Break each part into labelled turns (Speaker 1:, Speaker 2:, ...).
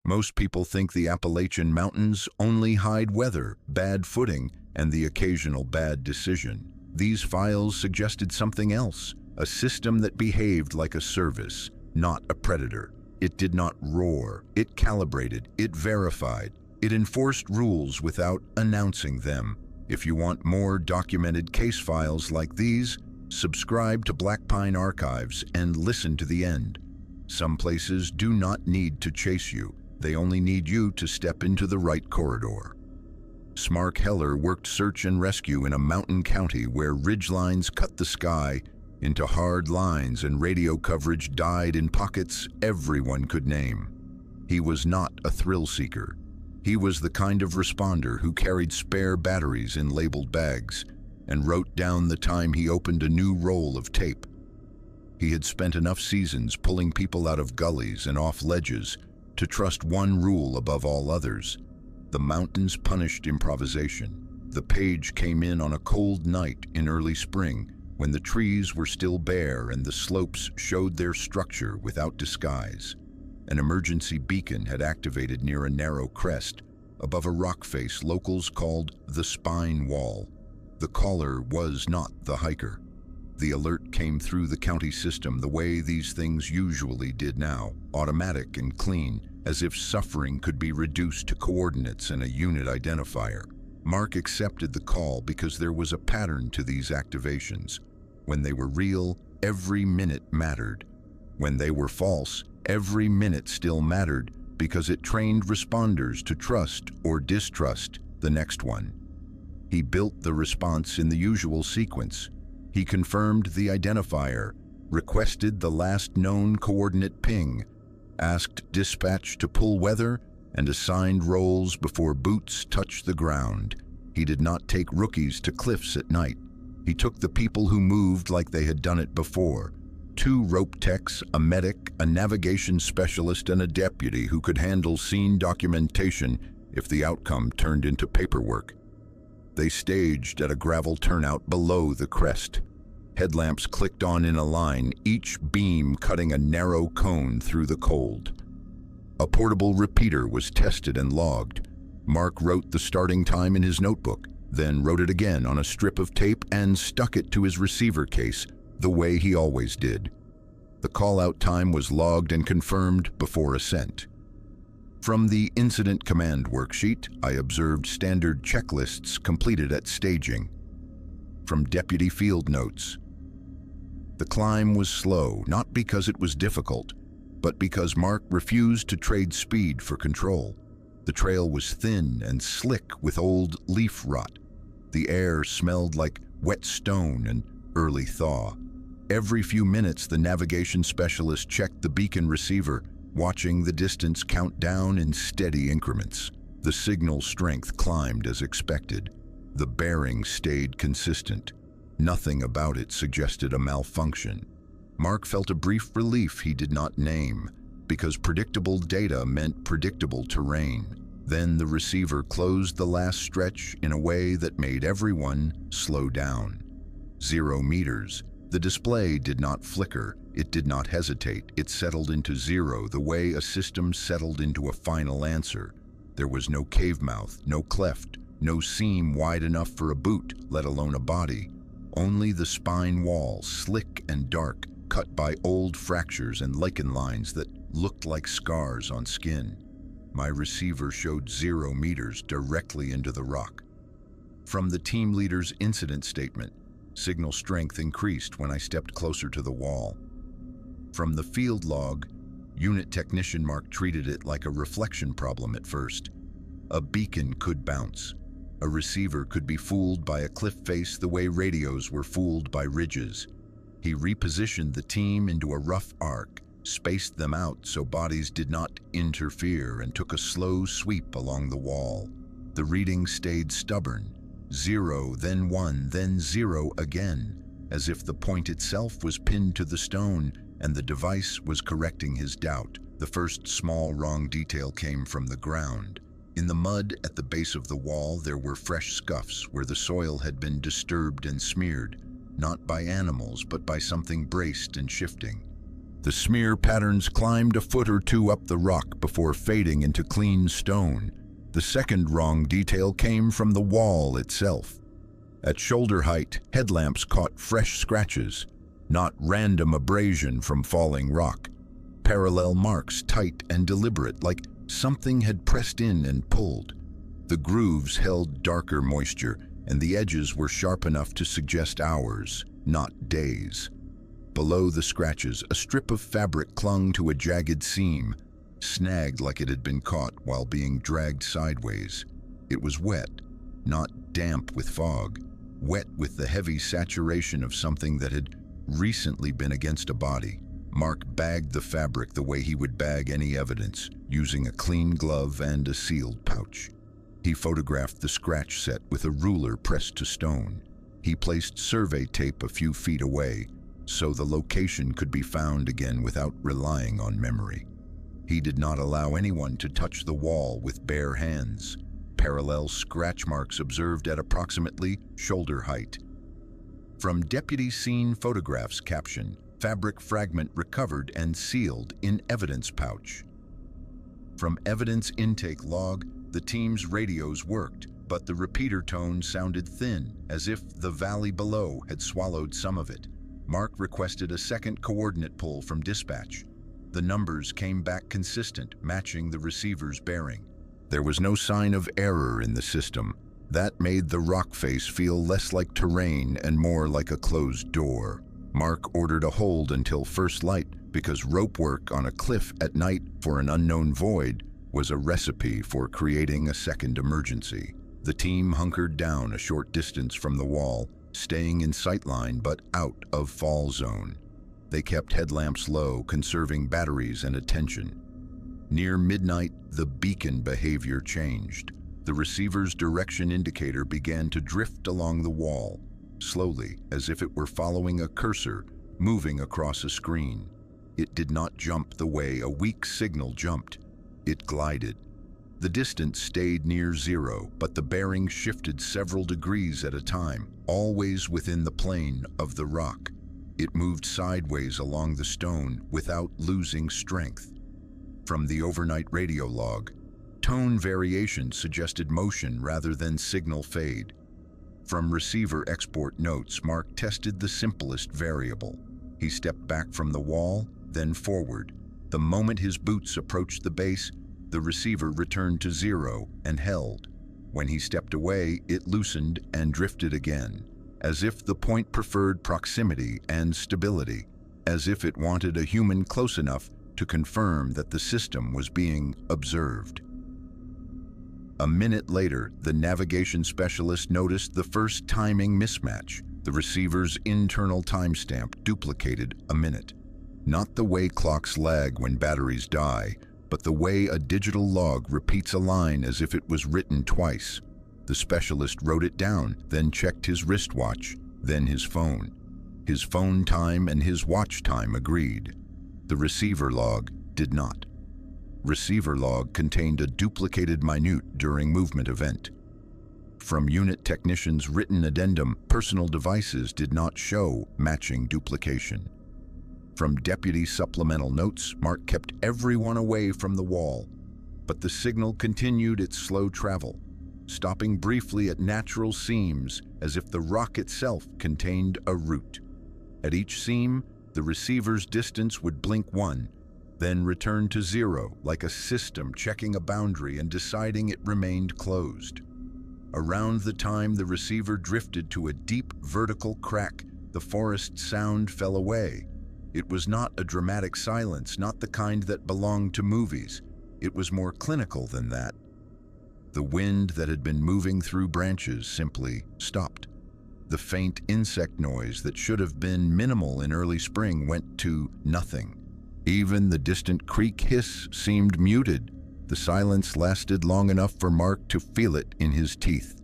Speaker 1: Most people think the Appalachian Mountains only hide weather, bad footing, and the occasional bad decision. These files suggested something else, a system that behaved like a service, not a predator. It did not roar, it calibrated, it verified, it enforced rules without announcing them. If you want more documented case files like these, subscribe to Black Pine Archives and listen to the end. Some places do not need to chase you. They only need you to step into the right corridor. Smark Heller worked search and rescue in a mountain county where ridgelines cut the sky into hard lines and radio coverage died in pockets everyone could name. He was not a thrill seeker. He was the kind of responder who carried spare batteries in labeled bags and wrote down the time he opened a new roll of tape. He had spent enough seasons pulling people out of gullies and off ledges to trust one rule above all others. The mountains punished improvisation. The page came in on a cold night in early spring when the trees were still bare and the slopes showed their structure without disguise. An emergency beacon had activated near a narrow crest above a rock face locals called the Spine Wall. The caller was not the hiker. The alert came through the county system the way these things usually did now, automatic and clean, as if suffering could be reduced to coordinates and a unit identifier. Mark accepted the call because there was a pattern to these activations. When they were real, every minute mattered. When they were false, every minute still mattered because it trained responders to trust or distrust the next one. He built the response in the usual sequence. He confirmed the identifier, requested the last known coordinate ping, asked dispatch to pull weather, and assigned roles before boots touched the ground. He did not take rookies to cliffs at night. He took the people who moved like they had done it before. 2 rope techs, a medic, a navigation specialist, and a deputy who could handle scene documentation if the outcome turned into paperwork. They staged at a gravel turnout below the crest. Headlamps clicked on in a line, each beam cutting a narrow cone through the cold. A portable repeater was tested and logged. Mark wrote the starting time in his notebook, then wrote it again on a strip of tape and stuck it to his receiver case, the way he always did. The call-out time was logged and confirmed before ascent. From the incident command worksheet, I observed standard checklists completed at staging. From deputy field notes, the climb was slow, not because it was difficult, but because Mark refused to trade speed for control. The trail was thin and slick with old leaf rot. The air smelled like wet stone and early thaw. Every few minutes, the navigation specialist checked the beacon receiver, watching the distance count down in steady increments. The signal strength climbed as expected. The bearing stayed consistent. Nothing about it suggested a malfunction. Mark felt a brief relief he did not name, because predictable data meant predictable terrain. Then the receiver closed the last stretch in a way that made everyone slow down. 0 meters. The display did not flicker, it did not hesitate, it settled into 0 the way a system settled into a final answer. There was no cave mouth, no cleft, no seam wide enough for a boot, let alone a body. Only the spine wall, slick and dark, cut by old fractures and lichen lines that looked like scars on skin. My receiver showed 0 meters directly into the rock. From the team leader's incident statement, signal strength increased when I stepped closer to the wall. From the field log, unit technician Mark treated it like a reflection problem at first. A beacon could bounce. A receiver could be fooled by a cliff face the way radios were fooled by ridges. He repositioned the team into a rough arc, spaced them out so bodies did not interfere, and took a slow sweep along the wall. The reading stayed stubborn. 0, then 1, then 0 again, as if the point itself was pinned to the stone and the device was correcting his doubt. The first small wrong detail came from the ground. In the mud at the base of the wall, there were fresh scuffs where the soil had been disturbed and smeared, not by animals, but by something braced and shifting. The smear patterns climbed a foot or two up the rock before fading into clean stone. The second wrong detail came from the wall itself. At shoulder height, headlamps caught fresh scratches, not random abrasion from falling rock. Parallel marks, tight and deliberate, like something had pressed in and pulled. The grooves held darker moisture, and the edges were sharp enough to suggest hours, not days. Below the scratches, a strip of fabric clung to a jagged seam, snagged like it had been caught while being dragged sideways. It was wet, not damp with fog, wet with the heavy saturation of something that had recently been against a body. Mark bagged the fabric the way he would bag any evidence, using a clean glove and a sealed pouch. He photographed the scratch set with a ruler pressed to stone. He placed survey tape a few feet away, so the location could be found again without relying on memory. He did not allow anyone to touch the wall with bare hands. Parallel scratch marks observed at approximately shoulder height. From deputy scene photographs caption, fabric fragment recovered and sealed in evidence pouch. From evidence intake log, the team's radios worked, but the repeater tone sounded thin, as if the valley below had swallowed some of it. Mark requested a second coordinate pull from dispatch. The numbers came back consistent, matching the receiver's bearing. There was no sign of error in the system. That made the rock face feel less like terrain and more like a closed door. Mark ordered a hold until first light because rope work on a cliff at night for an unknown void was a recipe for creating a second emergency. The team hunkered down a short distance from the wall, staying in sightline but out of fall zone. They kept headlamps low, conserving batteries and attention. Near midnight, the beacon behavior changed. The receiver's direction indicator began to drift along the wall, slowly, as if it were following a cursor moving across a screen. It did not jump the way a weak signal jumped. It glided. The distance stayed near zero, but the bearing shifted several degrees at a time, always within the plane of the rock. It moved sideways along the stone without losing strength. From the overnight radio log, tone variation suggested motion rather than signal fade. From receiver export notes, Mark tested the simplest variable. He stepped back from the wall, then forward. The moment his boots approached the base, the receiver returned to zero and held. When he stepped away, it loosened and drifted again, as if the point preferred proximity and stability, as if it wanted a human close enough to confirm that the system was being observed. A minute later, the navigation specialist noticed the first timing mismatch. The receiver's internal timestamp duplicated a minute. Not the way clocks lag when batteries die, but the way a digital log repeats a line as if it was written twice. The specialist wrote it down, then checked his wristwatch, then his phone. His phone time and his watch time agreed. The receiver log did not. Receiver log contained a duplicated minute during movement event. From unit technician's written addendum, personal devices did not show matching duplication. From deputy supplemental notes, Mark kept everyone away from the wall, but the signal continued its slow travel, stopping briefly at natural seams as if the rock itself contained a route. At each seam, the receiver's distance would blink one, then return to zero, like a system checking a boundary and deciding it remained closed. Around the time the receiver drifted to a deep vertical crack, the forest sound fell away. It was not a dramatic silence, not the kind that belonged to movies. It was more clinical than that. The wind that had been moving through branches simply stopped. The faint insect noise that should have been minimal in early spring went to nothing. Even the distant creek hiss seemed muted. The silence lasted long enough for Mark to feel it in his teeth.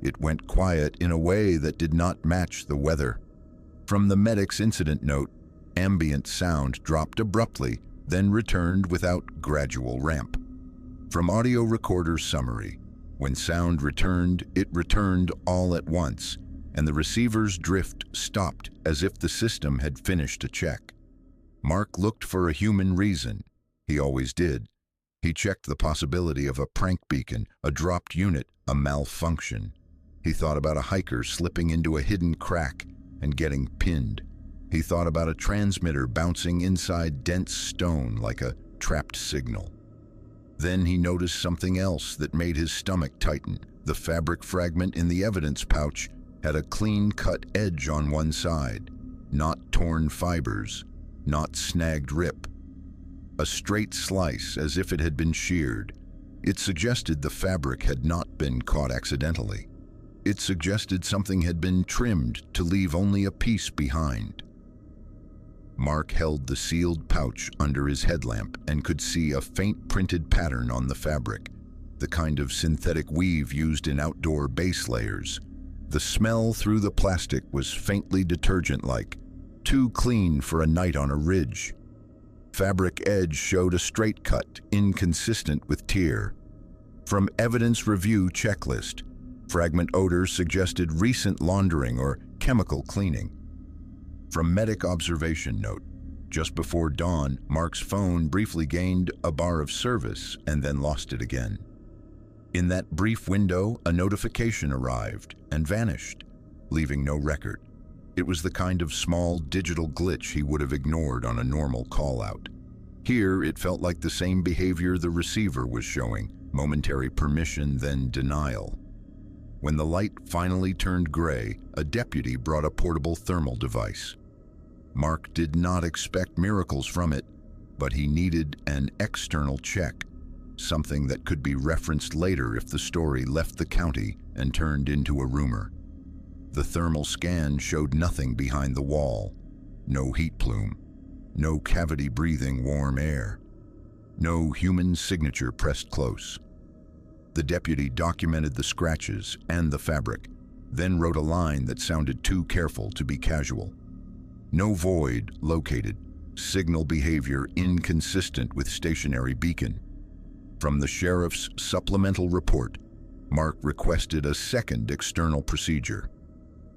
Speaker 1: It went quiet in a way that did not match the weather. From the medic's incident note, ambient sound dropped abruptly, then returned without gradual ramp. From audio recorder's summary, when sound returned, it returned all at once, and the receiver's drift stopped as if the system had finished a check. Mark looked for a human reason. He always did. He checked the possibility of a prank beacon, a dropped unit, a malfunction. He thought about a hiker slipping into a hidden crack and getting pinned. He thought about a transmitter bouncing inside dense stone like a trapped signal. Then he noticed something else that made his stomach tighten. The fabric fragment in the evidence pouch had a clean-cut edge on one side, not torn fibers, not snagged rip. A straight slice, as if it had been sheared. It suggested the fabric had not been caught accidentally. It suggested something had been trimmed to leave only a piece behind. Mark held the sealed pouch under his headlamp and could see a faint printed pattern on the fabric, the kind of synthetic weave used in outdoor base layers. The smell through the plastic was faintly detergent-like, too clean for a night on a ridge. Fabric edge showed a straight cut, inconsistent with tear. From evidence review checklist, fragment odor suggested recent laundering or chemical cleaning. From medic observation note, just before dawn, Mark's phone briefly gained a bar of service and then lost it again. In that brief window, a notification arrived and vanished, leaving no record. It was the kind of small digital glitch he would have ignored on a normal call-out. Here, it felt like the same behavior the receiver was showing, momentary permission, then denial. When the light finally turned gray, a deputy brought a portable thermal device. Mark did not expect miracles from it, but he needed an external check, something that could be referenced later if the story left the county and turned into a rumor. The thermal scan showed nothing behind the wall. No heat plume, no cavity breathing warm air, no human signature pressed close. The deputy documented the scratches and the fabric, then wrote a line that sounded too careful to be casual. No void located, signal behavior inconsistent with stationary beacon. From the sheriff's supplemental report, Mark requested a second external procedure.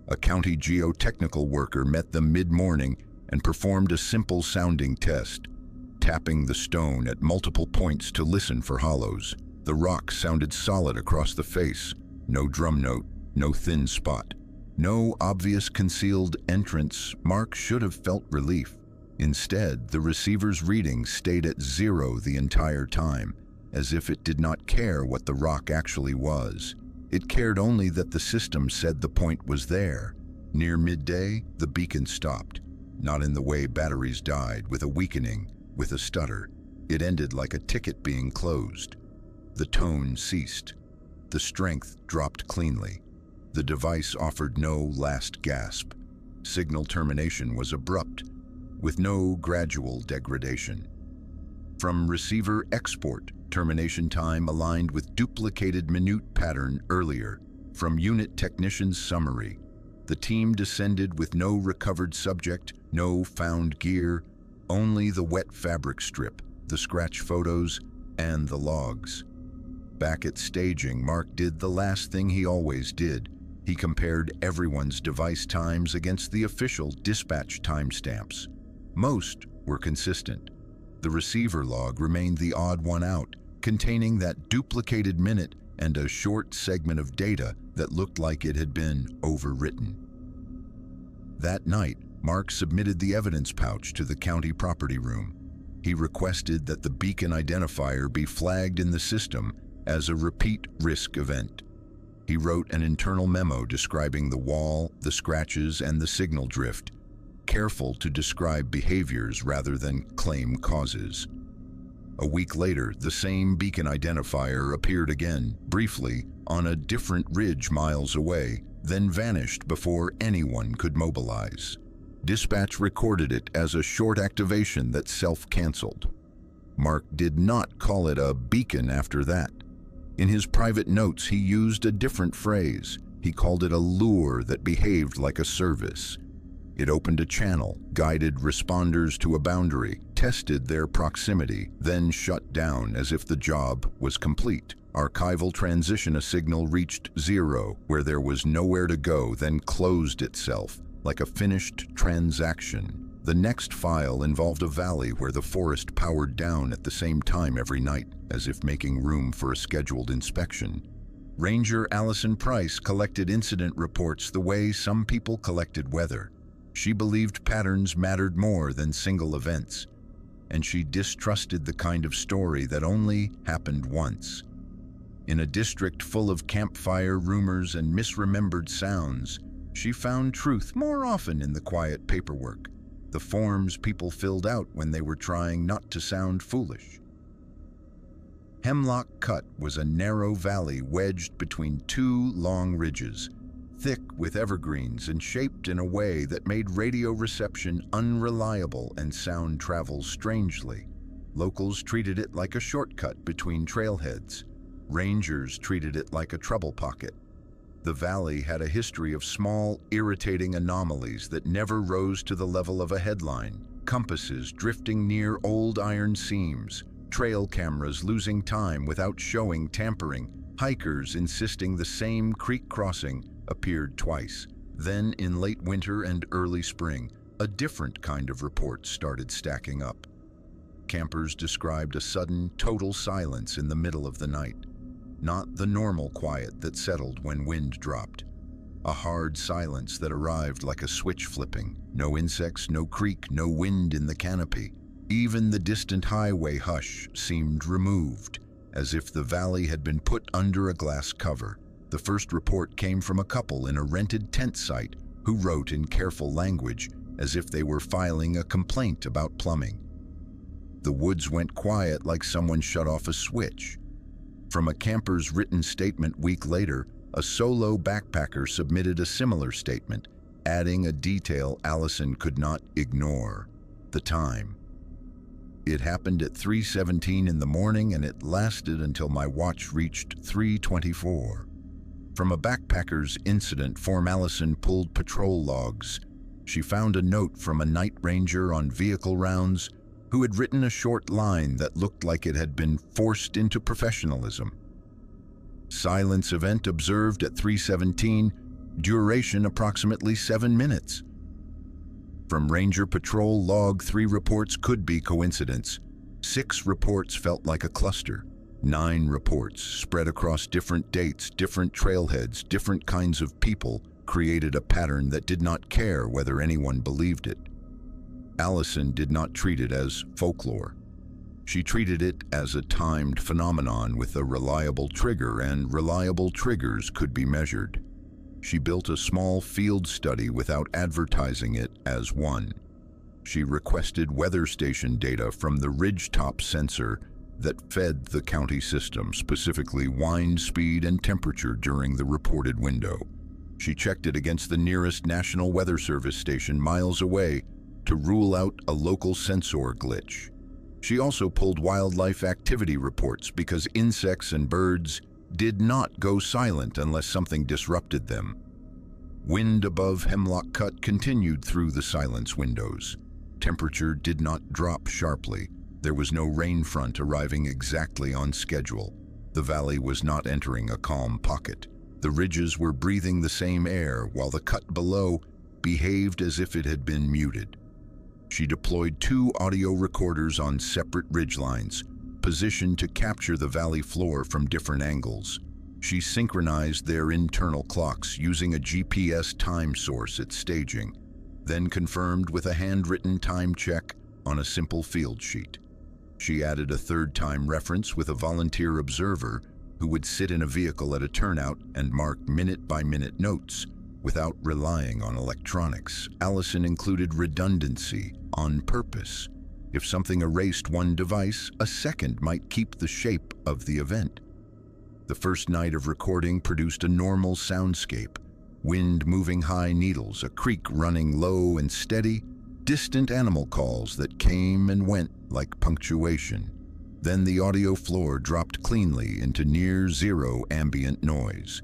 Speaker 1: A county geotechnical worker met them mid-morning and performed a simple sounding test, tapping the stone at multiple points to listen for hollows. The rock sounded solid across the face, no drum note, no thin spot, no obvious concealed entrance. Mark should have felt relief. Instead, the receiver's reading stayed at 0 the entire time, as if it did not care what the rock actually was. It cared only that the system said the point was there. Near midday, the beacon stopped, not in the way batteries died, with a weakening, with a stutter. It ended like a ticket being closed. The tone ceased. The strength dropped cleanly. The device offered no last gasp. Signal termination was abrupt, with no gradual degradation. From receiver export, termination time aligned with duplicated minute pattern earlier. From unit technician's summary, the team descended with no recovered subject, no found gear, only the wet fabric strip, the scratch photos, and the logs. Back at staging, Mark did the last thing he always did. He compared everyone's device times against the official dispatch timestamps. Most were consistent. The receiver log remained the odd one out, containing that duplicated minute and a short segment of data that looked like it had been overwritten. That night, Mark submitted the evidence pouch to the county property room. He requested that the beacon identifier be flagged in the system as a repeat risk event. He wrote an internal memo describing the wall, the scratches, and the signal drift, careful to describe behaviors rather than claim causes. A week later, the same beacon identifier appeared again, briefly, on a different ridge miles away, then vanished before anyone could mobilize. Dispatch recorded it as a short activation that self-canceled. Mark did not call it a beacon after that. In his private notes, he used a different phrase. He called it a lure that behaved like a service. It opened a channel, guided responders to a boundary, tested their proximity, then shut down as if the job was complete. Archival transition, a signal reached 0, where there was nowhere to go, then closed itself, like a finished transaction. The next file involved a valley where the forest powered down at the same time every night, as if making room for a scheduled inspection. Ranger Allison Price collected incident reports the way some people collected weather. She believed patterns mattered more than single events, and she distrusted the kind of story that only happened once. In a district full of campfire rumors and misremembered sounds, she found truth more often in the quiet paperwork, the forms people filled out when they were trying not to sound foolish. Hemlock Cut was a narrow valley wedged between two long ridges, thick with evergreens and shaped in a way that made radio reception unreliable and sound travel strangely. Locals treated it like a shortcut between trailheads. Rangers treated it like a trouble pocket. The valley had a history of small, irritating anomalies that never rose to the level of a headline. Compasses drifting near old iron seams, trail cameras losing time without showing tampering, hikers insisting the same creek crossing appeared twice. Then, in late winter and early spring, a different kind of report started stacking up. Campers described a sudden, total silence in the middle of the night. Not the normal quiet that settled when wind dropped. A hard silence that arrived like a switch flipping. No insects, no creek, no wind in the canopy. Even the distant highway hush seemed removed, as if the valley had been put under a glass cover. The first report came from a couple in a rented tent site who wrote in careful language as if they were filing a complaint about plumbing. The woods went quiet like someone shut off a switch. From a camper's written statement week later, a solo backpacker submitted a similar statement, adding a detail Allison could not ignore: the time. It happened at 3:17 in the morning, and it lasted until my watch reached 3:24. From a backpacker's incident form, Allison pulled patrol logs. She found a note from a night ranger on vehicle rounds who had written a short line that looked like it had been forced into professionalism. Silence event observed at 3:17, duration approximately 7 minutes. From Ranger Patrol Log, 3 reports could be coincidence. 6 reports felt like a cluster. 9 reports, spread across different dates, different trailheads, different kinds of people, created a pattern that did not care whether anyone believed it. Allison did not treat it as folklore. She treated it as a timed phenomenon with a reliable trigger, and reliable triggers could be measured. She built a small field study without advertising it as one. She requested weather station data from the ridgetop sensor that fed the county system, specifically wind speed and temperature during the reported window. She checked it against the nearest National Weather Service station miles away to rule out a local sensor glitch. She also pulled wildlife activity reports because insects and birds did not go silent unless something disrupted them. Wind above Hemlock Cut continued through the silence windows. Temperature did not drop sharply. There was no rain front arriving exactly on schedule. The valley was not entering a calm pocket. The ridges were breathing the same air, while the cut below behaved as if it had been muted. She deployed 2 audio recorders on separate ridgelines, positioned to capture the valley floor from different angles. She synchronized their internal clocks using a GPS time source at staging, then confirmed with a handwritten time check on a simple field sheet. She added a third-time reference with a volunteer observer who would sit in a vehicle at a turnout and mark minute-by-minute notes without relying on electronics. Allison included redundancy on purpose. If something erased one device, a second might keep the shape of the event. The first night of recording produced a normal soundscape: wind moving high needles, a creek running low and steady, distant animal calls that came and went like punctuation. Then the audio floor dropped cleanly into near-zero ambient noise.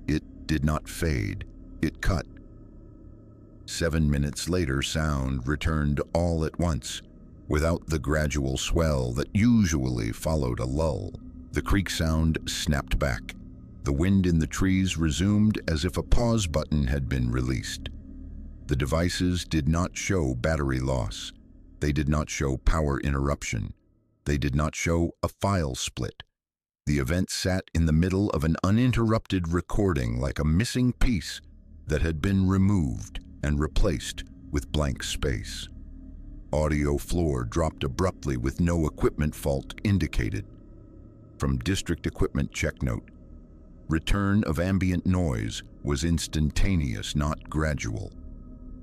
Speaker 1: It did not fade, it cut. 7 minutes later, sound returned all at once, without the gradual swell that usually followed a lull. The creek sound snapped back. The wind in the trees resumed as if a pause button had been released. The devices did not show battery loss. They did not show power interruption. They did not show a file split. The event sat in the middle of an uninterrupted recording like a missing piece that had been removed and replaced with blank space. Audio floor dropped abruptly with no equipment fault indicated. From district equipment check note, return of ambient noise was instantaneous, not gradual.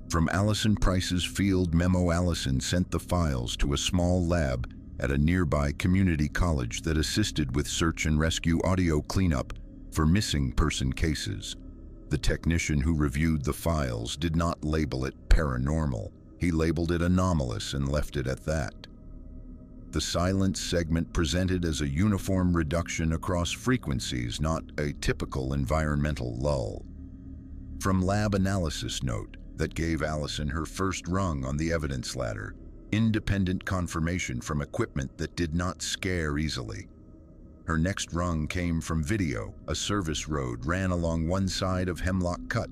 Speaker 1: From Allison Price's field memo, Allison sent the files to a small lab at a nearby community college that assisted with search and rescue audio cleanup for missing person cases. The technician who reviewed the files did not label it paranormal. He labeled it anomalous and left it at that. The silence segment presented as a uniform reduction across frequencies, not a typical environmental lull. From lab analysis note that gave Allison her first rung on the evidence ladder, independent confirmation from equipment that did not scare easily. Her next rung came from video. A service road ran along one side of Hemlock Cut,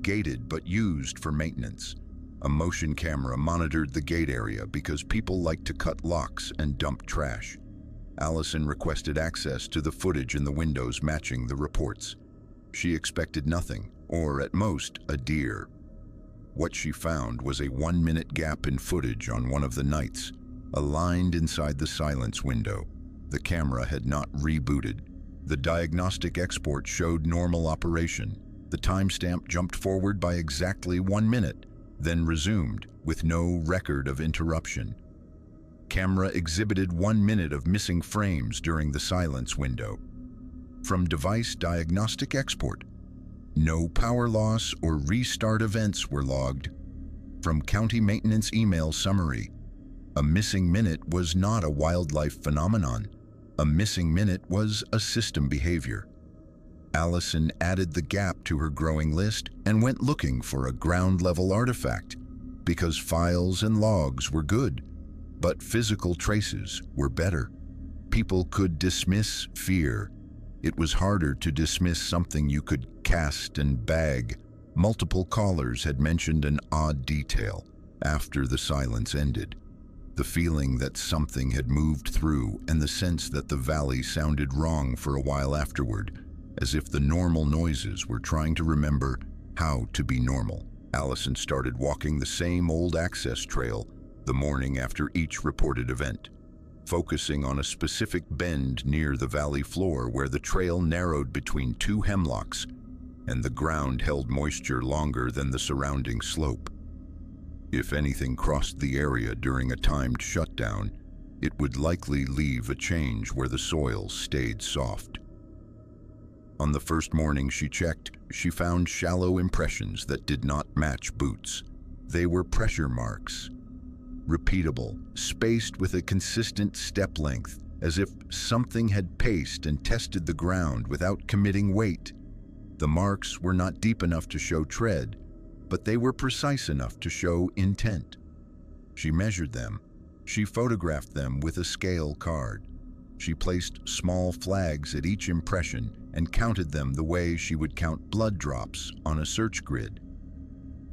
Speaker 1: gated but used for maintenance. A motion camera monitored the gate area because people like to cut locks and dump trash. Allison requested access to the footage in the windows matching the reports. She expected nothing, or at most, a deer. What she found was a 1-minute gap in footage on one of the nights, aligned inside the silence window. The camera had not rebooted. The diagnostic export showed normal operation. The timestamp jumped forward by exactly 1 minute, then resumed with no record of interruption. Camera exhibited 1 minute of missing frames during the silence window. From device diagnostic export, no power loss or restart events were logged. From county maintenance email summary, a missing minute was not a wildlife phenomenon. A missing minute was a system behavior. Allison added the gap to her growing list and went looking for a ground-level artifact because files and logs were good, but physical traces were better. People could dismiss fear. It was harder to dismiss something you could cast and bag. Multiple callers had mentioned an odd detail after the silence ended. The feeling that something had moved through and the sense that the valley sounded wrong for a while afterward, as if the normal noises were trying to remember how to be normal. Allison started walking the same old access trail the morning after each reported event, focusing on a specific bend near the valley floor where the trail narrowed between two hemlocks and the ground held moisture longer than the surrounding slope. If anything crossed the area during a timed shutdown, it would likely leave a change where the soil stayed soft. On the first morning she checked, she found shallow impressions that did not match boots. They were pressure marks, repeatable, spaced with a consistent step length, as if something had paced and tested the ground without committing weight. The marks were not deep enough to show tread, but they were precise enough to show intent. She measured them. She photographed them with a scale card. She placed small flags at each impression and counted them the way she would count blood drops on a search grid.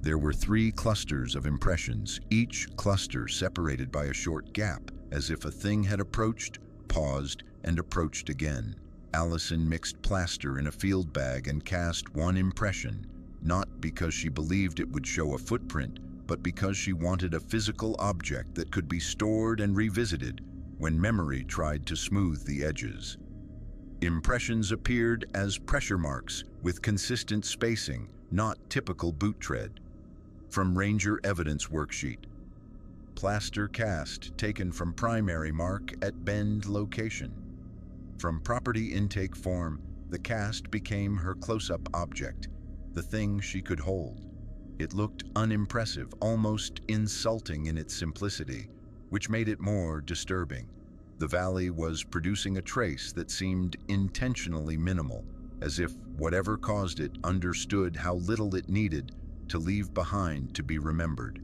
Speaker 1: There were 3 clusters of impressions, each cluster separated by a short gap, as if a thing had approached, paused, and approached again. Allison mixed plaster in a field bag and cast 1 impression, not because she believed it would show a footprint, but because she wanted a physical object that could be stored and revisited when memory tried to smooth the edges. Impressions appeared as pressure marks with consistent spacing, not typical boot tread. From Ranger Evidence Worksheet, plaster cast taken from primary mark at bend location. From property intake form, the cast became her close-up object, the thing she could hold. It looked unimpressive, almost insulting in its simplicity, which made it more disturbing. The valley was producing a trace that seemed intentionally minimal, as if whatever caused it understood how little it needed to leave behind to be remembered.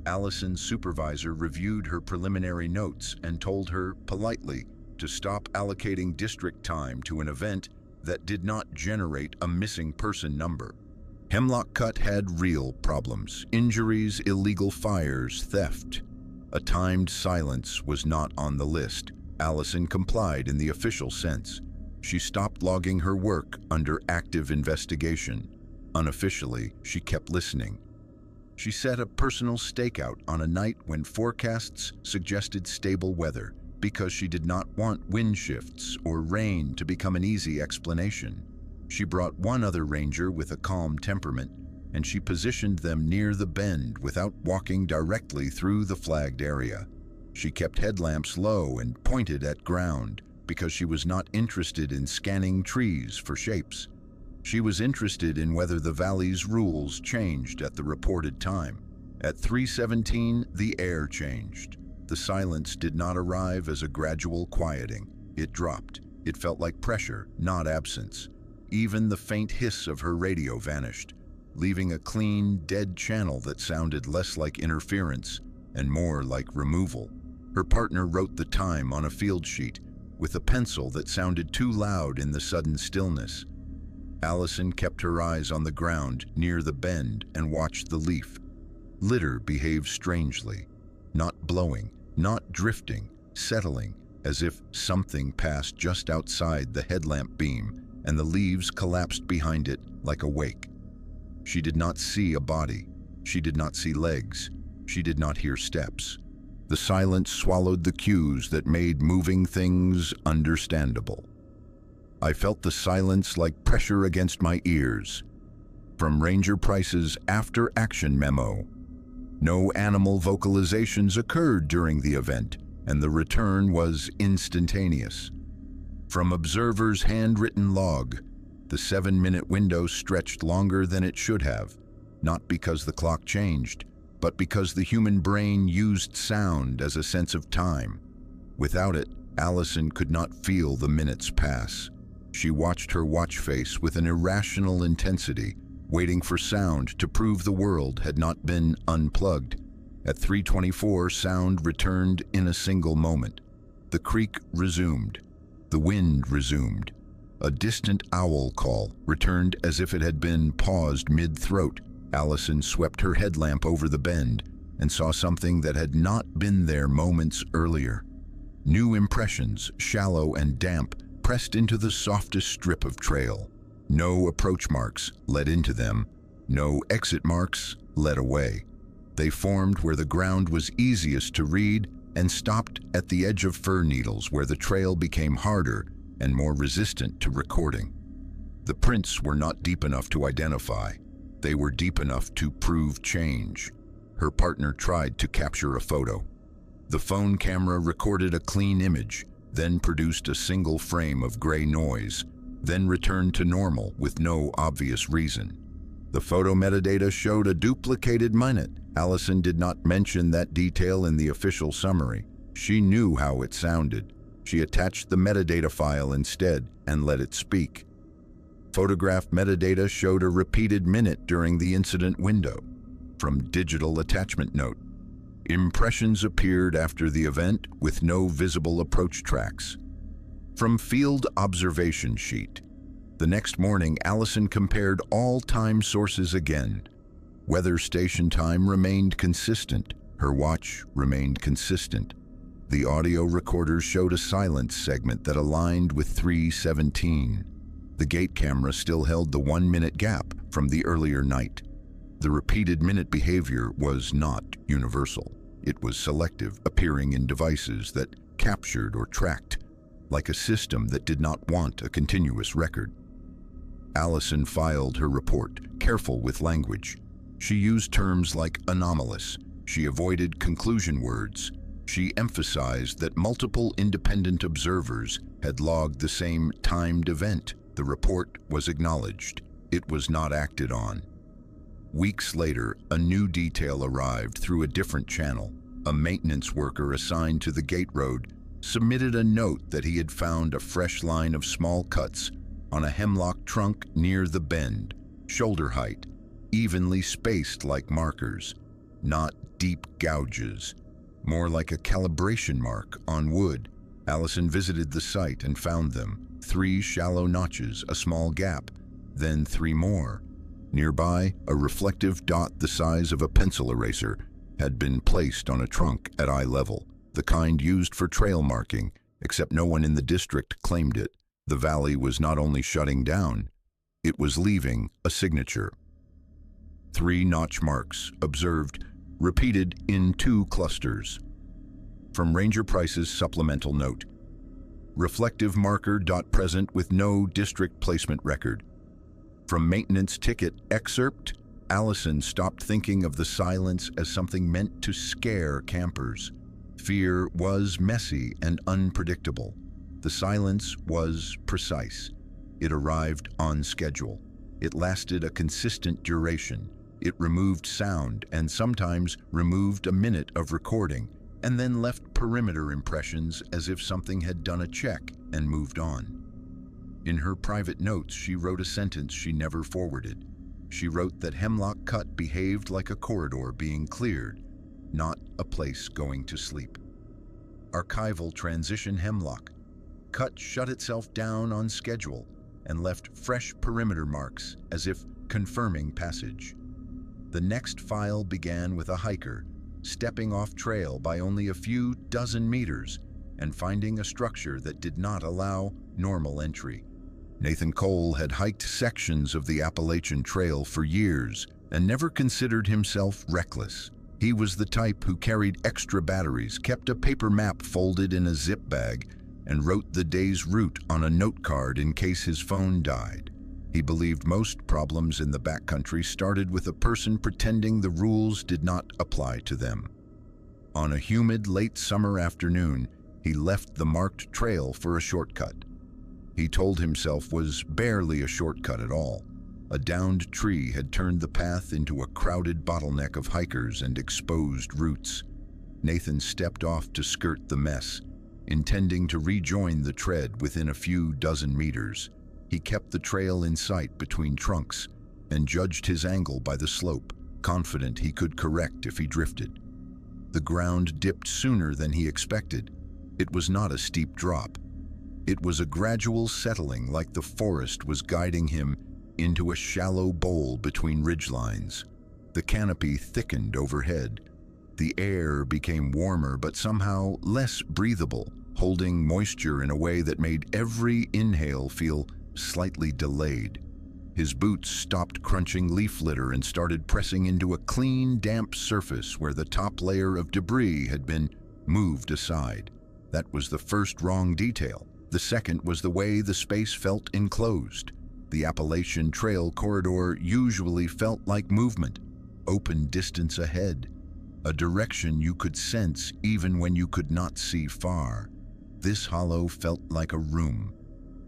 Speaker 1: Allison's supervisor reviewed her preliminary notes and told her politely to stop allocating district time to an event that did not generate a missing person number. Hemlock Cut had real problems: injuries, illegal fires, theft. A timed silence was not on the list. Allison complied in the official sense. She stopped logging her work under active investigation. Unofficially, she kept listening. She set a personal stakeout on a night when forecasts suggested stable weather, because she did not want wind shifts or rain to become an easy explanation. She brought one other ranger with a calm temperament, and she positioned them near the bend without walking directly through the flagged area. She kept headlamps low and pointed at ground, because she was not interested in scanning trees for shapes. She was interested in whether the valley's rules changed at the reported time. At 3:17, the air changed. The silence did not arrive as a gradual quieting. It dropped. It felt like pressure, not absence. Even the faint hiss of her radio vanished, leaving a clean, dead channel that sounded less like interference and more like removal. Her partner wrote the time on a field sheet with a pencil that sounded too loud in the sudden stillness. Allison kept her eyes on the ground near the bend and watched the leaf. Litter behaved strangely, not blowing, not drifting, settling, as if something passed just outside the headlamp beam, and the leaves collapsed behind it like a wake. She did not see a body. She did not see legs. She did not hear steps. The silence swallowed the cues that made moving things understandable. I felt the silence like pressure against my ears. From Ranger Price's after-action memo, no animal vocalizations occurred during the event, and the return was instantaneous. From Observer's handwritten log, the 7-minute window stretched longer than it should have, not because the clock changed, but because the human brain used sound as a sense of time. Without it, Allison could not feel the minutes pass. She watched her watch face with an irrational intensity, waiting for sound to prove the world had not been unplugged. At 3:24, sound returned in a single moment. The creek resumed. The wind resumed. A distant owl call returned as if it had been paused mid-throat. Allison swept her headlamp over the bend and saw something that had not been there moments earlier. New impressions, shallow and damp, pressed into the softest strip of trail. No approach marks led into them. No exit marks led away. They formed where the ground was easiest to read and stopped at the edge of fir needles where the trail became harder and more resistant to recording. The prints were not deep enough to identify. They were deep enough to prove change. Her partner tried to capture a photo. The phone camera recorded a clean image, then produced a single frame of gray noise, then returned to normal with no obvious reason. The photo metadata showed a duplicated minute. Allison did not mention that detail in the official summary. She knew how it sounded. She attached the metadata file instead and let it speak. Photograph metadata showed a repeated minute during the incident window. From digital attachment note, impressions appeared after the event with no visible approach tracks. From field observation sheet, the next morning Allison compared all time sources again. Weather station time remained consistent. Her watch remained consistent. The audio recorders showed a silence segment that aligned with 3:17. The gate camera still held the 1-minute gap from the earlier night. The repeated minute behavior was not universal. It was selective, appearing in devices that captured or tracked, like a system that did not want a continuous record. Allison filed her report, careful with language. She used terms like anomalous. She avoided conclusion words. She emphasized that multiple independent observers had logged the same timed event. The report was acknowledged. It was not acted on. Weeks later, a new detail arrived through a different channel. A maintenance worker assigned to the gate road submitted a note that he had found a fresh line of small cuts on a hemlock trunk near the bend, shoulder height, evenly spaced like markers, not deep gouges, more like a calibration mark on wood. Allison visited the site and found them: 3 shallow notches, a small gap, then 3 more. Nearby, a reflective dot the size of a pencil eraser had been placed on a trunk at eye level, the kind used for trail marking, except no one in the district claimed it. The valley was not only shutting down, it was leaving a signature. 3 notch marks, observed, repeated in 2 clusters. From Ranger Price's supplemental note, reflective marker dot present with no district placement record. From maintenance ticket excerpt, Allison stopped thinking of the silence as something meant to scare campers. Fear was messy and unpredictable. The silence was precise. It arrived on schedule. It lasted a consistent duration. It removed sound and sometimes removed a minute of recording, and then left perimeter impressions as if something had done a check and moved on. In her private notes, she wrote a sentence she never forwarded. She wrote that Hemlock Cut behaved like a corridor being cleared, not a place going to sleep. Archival transition Hemlock Cut shut itself down on schedule and left fresh perimeter marks as if confirming passage. The next file began with a hiker stepping off trail by only a few dozen meters and finding a structure that did not allow normal entry. Nathan Cole had hiked sections of the Appalachian Trail for years and never considered himself reckless. He was the type who carried extra batteries, kept a paper map folded in a zip bag, and wrote the day's route on a note card in case his phone died. He believed most problems in the backcountry started with a person pretending the rules did not apply to them. On a humid late summer afternoon, he left the marked trail for a shortcut. He told himself was barely a shortcut at all. A downed tree had turned the path into a crowded bottleneck of hikers and exposed roots. Nathan stepped off to skirt the mess, intending to rejoin the tread within a few dozen meters. He kept the trail in sight between trunks and judged his angle by the slope, confident he could correct if he drifted. The ground dipped sooner than he expected. It was not a steep drop. It was a gradual settling, like the forest was guiding him into a shallow bowl between ridgelines. The canopy thickened overhead. The air became warmer but somehow less breathable, holding moisture in a way that made every inhale feel slightly delayed. His boots stopped crunching leaf litter and started pressing into a clean, damp surface where the top layer of debris had been moved aside. That was the first wrong detail. The second was the way the space felt enclosed. The Appalachian Trail corridor usually felt like movement, open distance ahead, a direction you could sense even when you could not see far. This hollow felt like a room.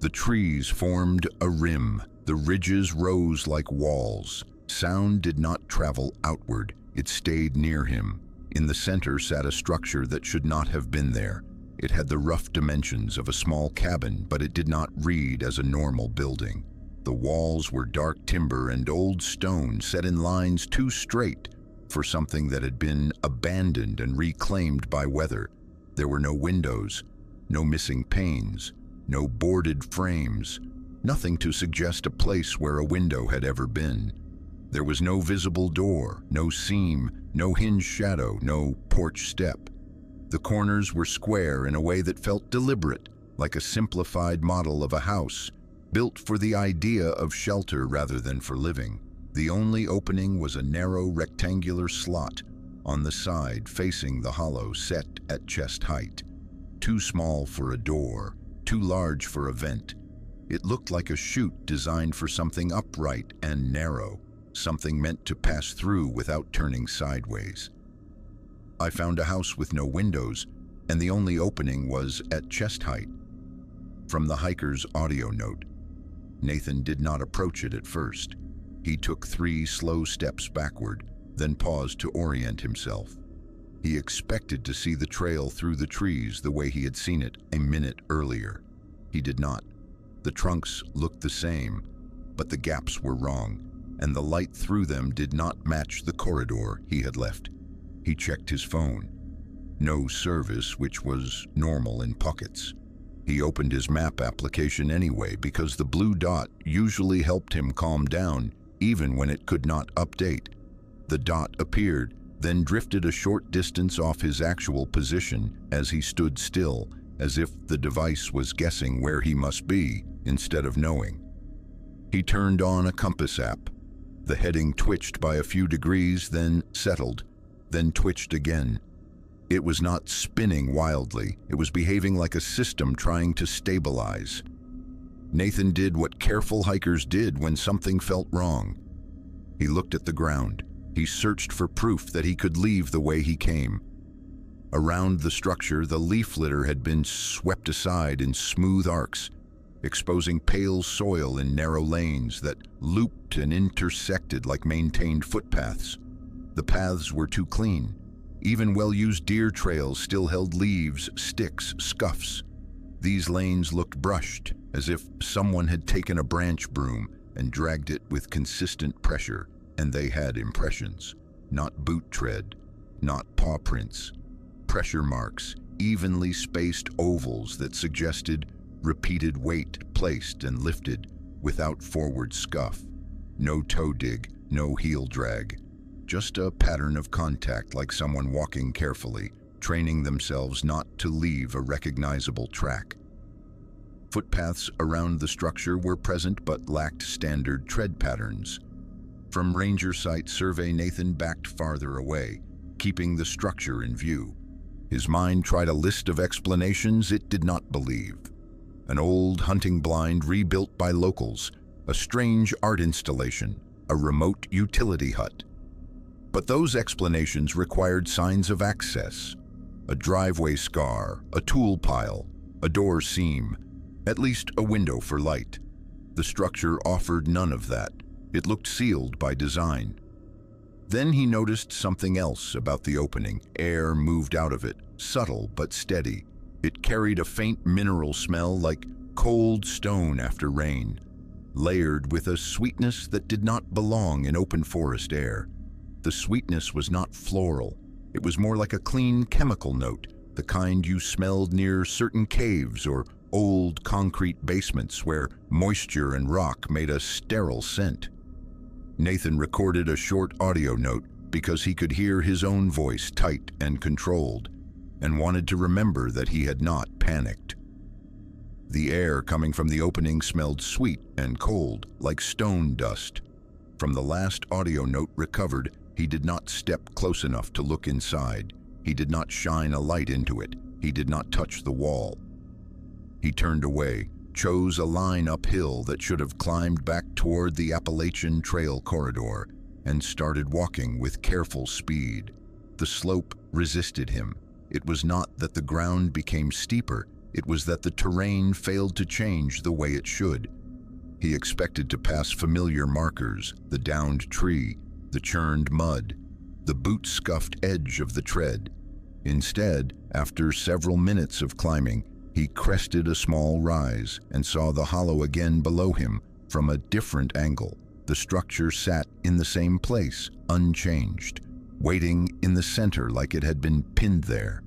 Speaker 1: The trees formed a rim. The ridges rose like walls. Sound did not travel outward. It stayed near him. In the center sat a structure that should not have been there. It had the rough dimensions of a small cabin, but it did not read as a normal building. The walls were dark timber and old stone set in lines too straight for something that had been abandoned and reclaimed by weather. There were no windows, no missing panes, no boarded frames, nothing to suggest a place where a window had ever been. There was no visible door, no seam, no hinged shadow, no porch step. The corners were square in a way that felt deliberate, like a simplified model of a house, built for the idea of shelter rather than for living. The only opening was a narrow rectangular slot on the side facing the hollow, set at chest height. Too small for a door, too large for a vent. It looked like a chute designed for something upright and narrow, something meant to pass through without turning sideways. I found a house with no windows, and the only opening was at chest height. From the hiker's audio note, Nathan did not approach it at first. He took 3 slow steps backward, then paused to orient himself. He expected to see the trail through the trees the way he had seen it a minute earlier. He did not. The trunks looked the same, but the gaps were wrong, and the light through them did not match the corridor he had left. He checked his phone. No service, which was normal in pockets. He opened his map application anyway because the blue dot usually helped him calm down even when it could not update. The dot appeared, then drifted a short distance off his actual position as he stood still, as if the device was guessing where he must be instead of knowing. He turned on a compass app. The heading twitched by a few degrees, then settled, then twitched again. It was not spinning wildly, it was behaving like a system trying to stabilize. Nathan did what careful hikers did when something felt wrong. He looked at the ground. He searched for proof that he could leave the way he came. Around the structure, the leaf litter had been swept aside in smooth arcs, exposing pale soil in narrow lanes that looped and intersected like maintained footpaths. The paths were too clean. Even well-used deer trails still held leaves, sticks, scuffs. These lanes looked brushed, as if someone had taken a branch broom and dragged it with consistent pressure, and they had impressions. Not boot tread, not paw prints. Pressure marks, evenly spaced ovals that suggested repeated weight placed and lifted without forward scuff. No toe dig, no heel drag. Just a pattern of contact, like someone walking carefully, training themselves not to leave a recognizable track. Footpaths around the structure were present but lacked standard tread patterns. From Ranger Site survey, Nathan backed farther away, keeping the structure in view. His mind tried a list of explanations it did not believe. An old hunting blind rebuilt by locals, a strange art installation, a remote utility hut. But those explanations required signs of access. A driveway scar, a tool pile, a door seam, at least a window for light. The structure offered none of that. It looked sealed by design. Then he noticed something else about the opening. Air moved out of it, subtle but steady. It carried a faint mineral smell like cold stone after rain, layered with a sweetness that did not belong in open forest air. The sweetness was not floral. It was more like a clean chemical note, the kind you smelled near certain caves or old concrete basements where moisture and rock made a sterile scent. Nathan recorded a short audio note because he could hear his own voice tight and controlled, and wanted to remember that he had not panicked. The air coming from the opening smelled sweet and cold, like stone dust. From the last audio note recovered, he did not step close enough to look inside. He did not shine a light into it. He did not touch the wall. He turned away, chose a line uphill that should have climbed back toward the Appalachian Trail corridor, and started walking with careful speed. The slope resisted him. It was not that the ground became steeper, it was that the terrain failed to change the way it should. He expected to pass familiar markers, the downed tree, the churned mud, the boot-scuffed edge of the tread. Instead, after several minutes of climbing, he crested a small rise and saw the hollow again below him from a different angle. The structure sat in the same place, unchanged, waiting in the center like it had been pinned there.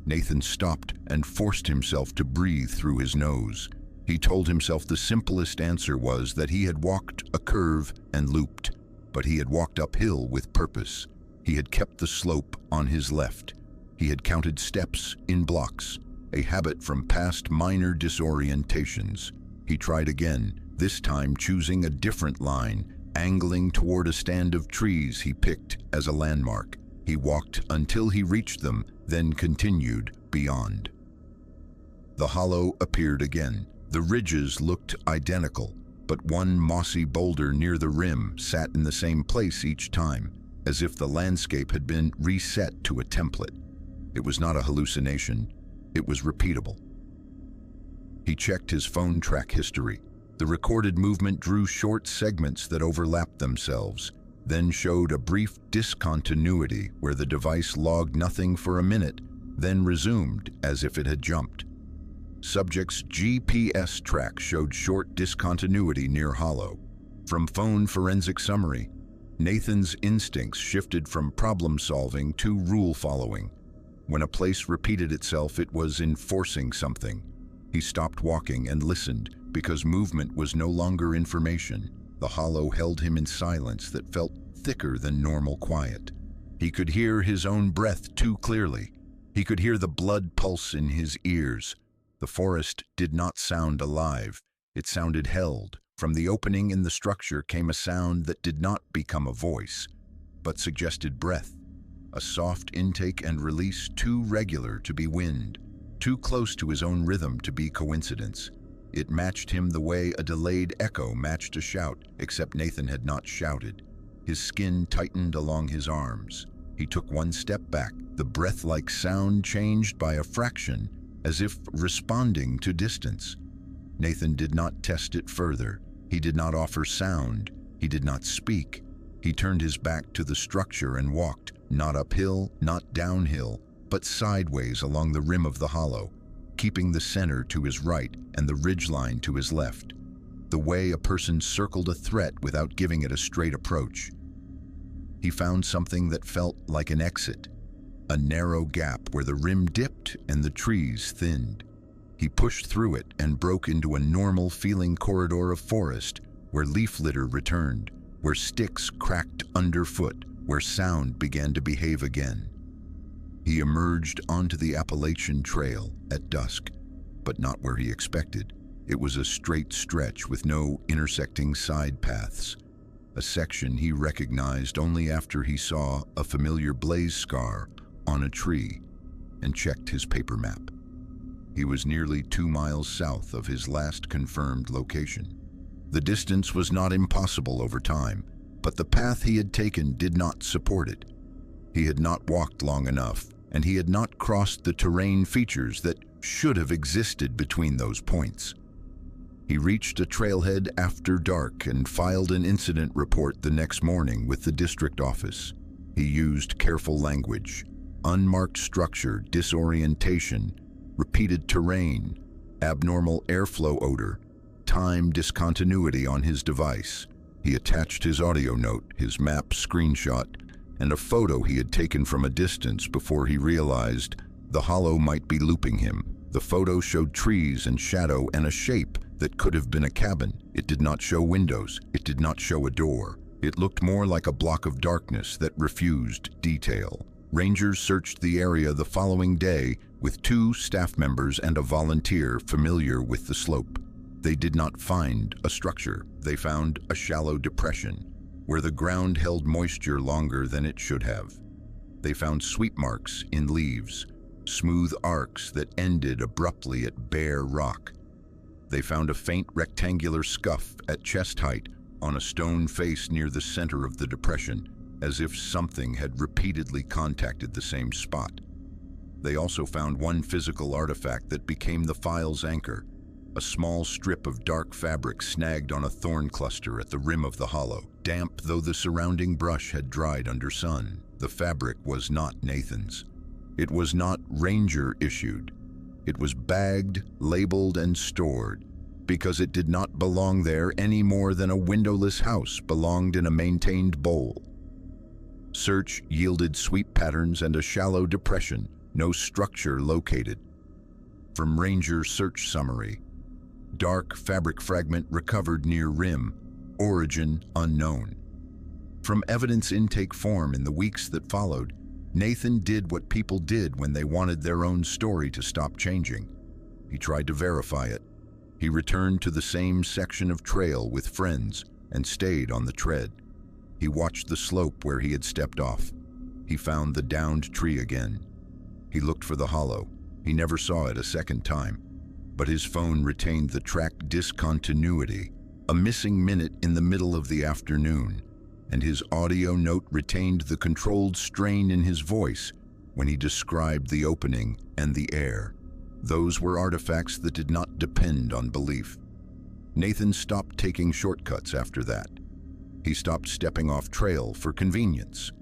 Speaker 1: Nathan stopped and forced himself to breathe through his nose. He told himself the simplest answer was that he had walked a curve and looped, but he had walked uphill with purpose. He had kept the slope on his left. He had counted steps in blocks, a habit from past minor disorientations. He tried again, this time choosing a different line, angling toward a stand of trees he picked as a landmark. He walked until he reached them, then continued beyond. The hollow appeared again. The ridges looked identical, but one mossy boulder near the rim sat in the same place each time, as if the landscape had been reset to a template. It was not a hallucination. It was repeatable. He checked his phone track history. The recorded movement drew short segments that overlapped themselves, then showed a brief discontinuity where the device logged nothing for a minute, then resumed as if it had jumped. Subject's GPS track showed short discontinuity near hollow. From phone forensic summary, Nathan's instincts shifted from problem-solving to rule-following. When a place repeated itself, it was enforcing something. He stopped walking and listened because movement was no longer information. The hollow held him in silence that felt thicker than normal quiet. He could hear his own breath too clearly. He could hear the blood pulse in his ears. The forest did not sound alive. It sounded held. From the opening in the structure came a sound that did not become a voice, but suggested breath, a soft intake and release too regular to be wind, too close to his own rhythm to be coincidence. It matched him the way a delayed echo matched a shout, except Nathan had not shouted. His skin tightened along his arms. He took one step back. The breath-like sound changed by a fraction, as if responding to distance. Nathan did not test it further. He did not offer sound. He did not speak. He turned his back to the structure and walked, not uphill, not downhill, but sideways along the rim of the hollow, keeping the center to his right and the ridgeline to his left, the way a person circled a threat without giving it a straight approach. He found something that felt like an exit, a narrow gap where the rim dipped and the trees thinned. He pushed through it and broke into a normal-feeling corridor of forest where leaf litter returned, where sticks cracked underfoot, where sound began to behave again. He emerged onto the Appalachian Trail at dusk, but not where he expected. It was a straight stretch with no intersecting side paths, a section he recognized only after he saw a familiar blaze scar on a tree and checked his paper map. He was nearly 2 miles south of his last confirmed location. The distance was not impossible over time, but the path he had taken did not support it. He had not walked long enough, and he had not crossed the terrain features that should have existed between those points. He reached a trailhead after dark and filed an incident report the next morning with the district office. He used careful language, unmarked structure, disorientation, repeated terrain, abnormal airflow odor, time discontinuity on his device. He attached his audio note, his map screenshot, and a photo he had taken from a distance before he realized the hollow might be looping him. The photo showed trees and shadow and a shape that could have been a cabin. It did not show windows. It did not show a door. It looked more like a block of darkness that refused detail. Rangers searched the area the following day with 2 staff members and a volunteer familiar with the slope. They did not find a structure. They found a shallow depression where the ground held moisture longer than it should have. They found sweep marks in leaves, smooth arcs that ended abruptly at bare rock. They found a faint rectangular scuff at chest height on a stone face near the center of the depression, as if something had repeatedly contacted the same spot. They also found one physical artifact that became the file's anchor, a small strip of dark fabric snagged on a thorn cluster at the rim of the hollow. Damp though the surrounding brush had dried under sun, the fabric was not Nathan's. It was not Ranger-issued. It was bagged, labeled, and stored, because it did not belong there any more than a windowless house belonged in a maintained bowl. Search yielded sweep patterns and a shallow depression, no structure located. From Ranger search summary: dark fabric fragment recovered near rim, origin unknown. From evidence intake form in the weeks that followed, Nathan did what people did when they wanted their own story to stop changing. He tried to verify it. He returned to the same section of trail with friends and stayed on the tread. He watched the slope where he had stepped off. He found the downed tree again. He looked for the hollow. He never saw it a second time, but his phone retained the track discontinuity, a missing minute in the middle of the afternoon, and his audio note retained the controlled strain in his voice when he described the opening and the air. Those were artifacts that did not depend on belief. Nathan stopped taking shortcuts after that. He stopped stepping off trail for convenience.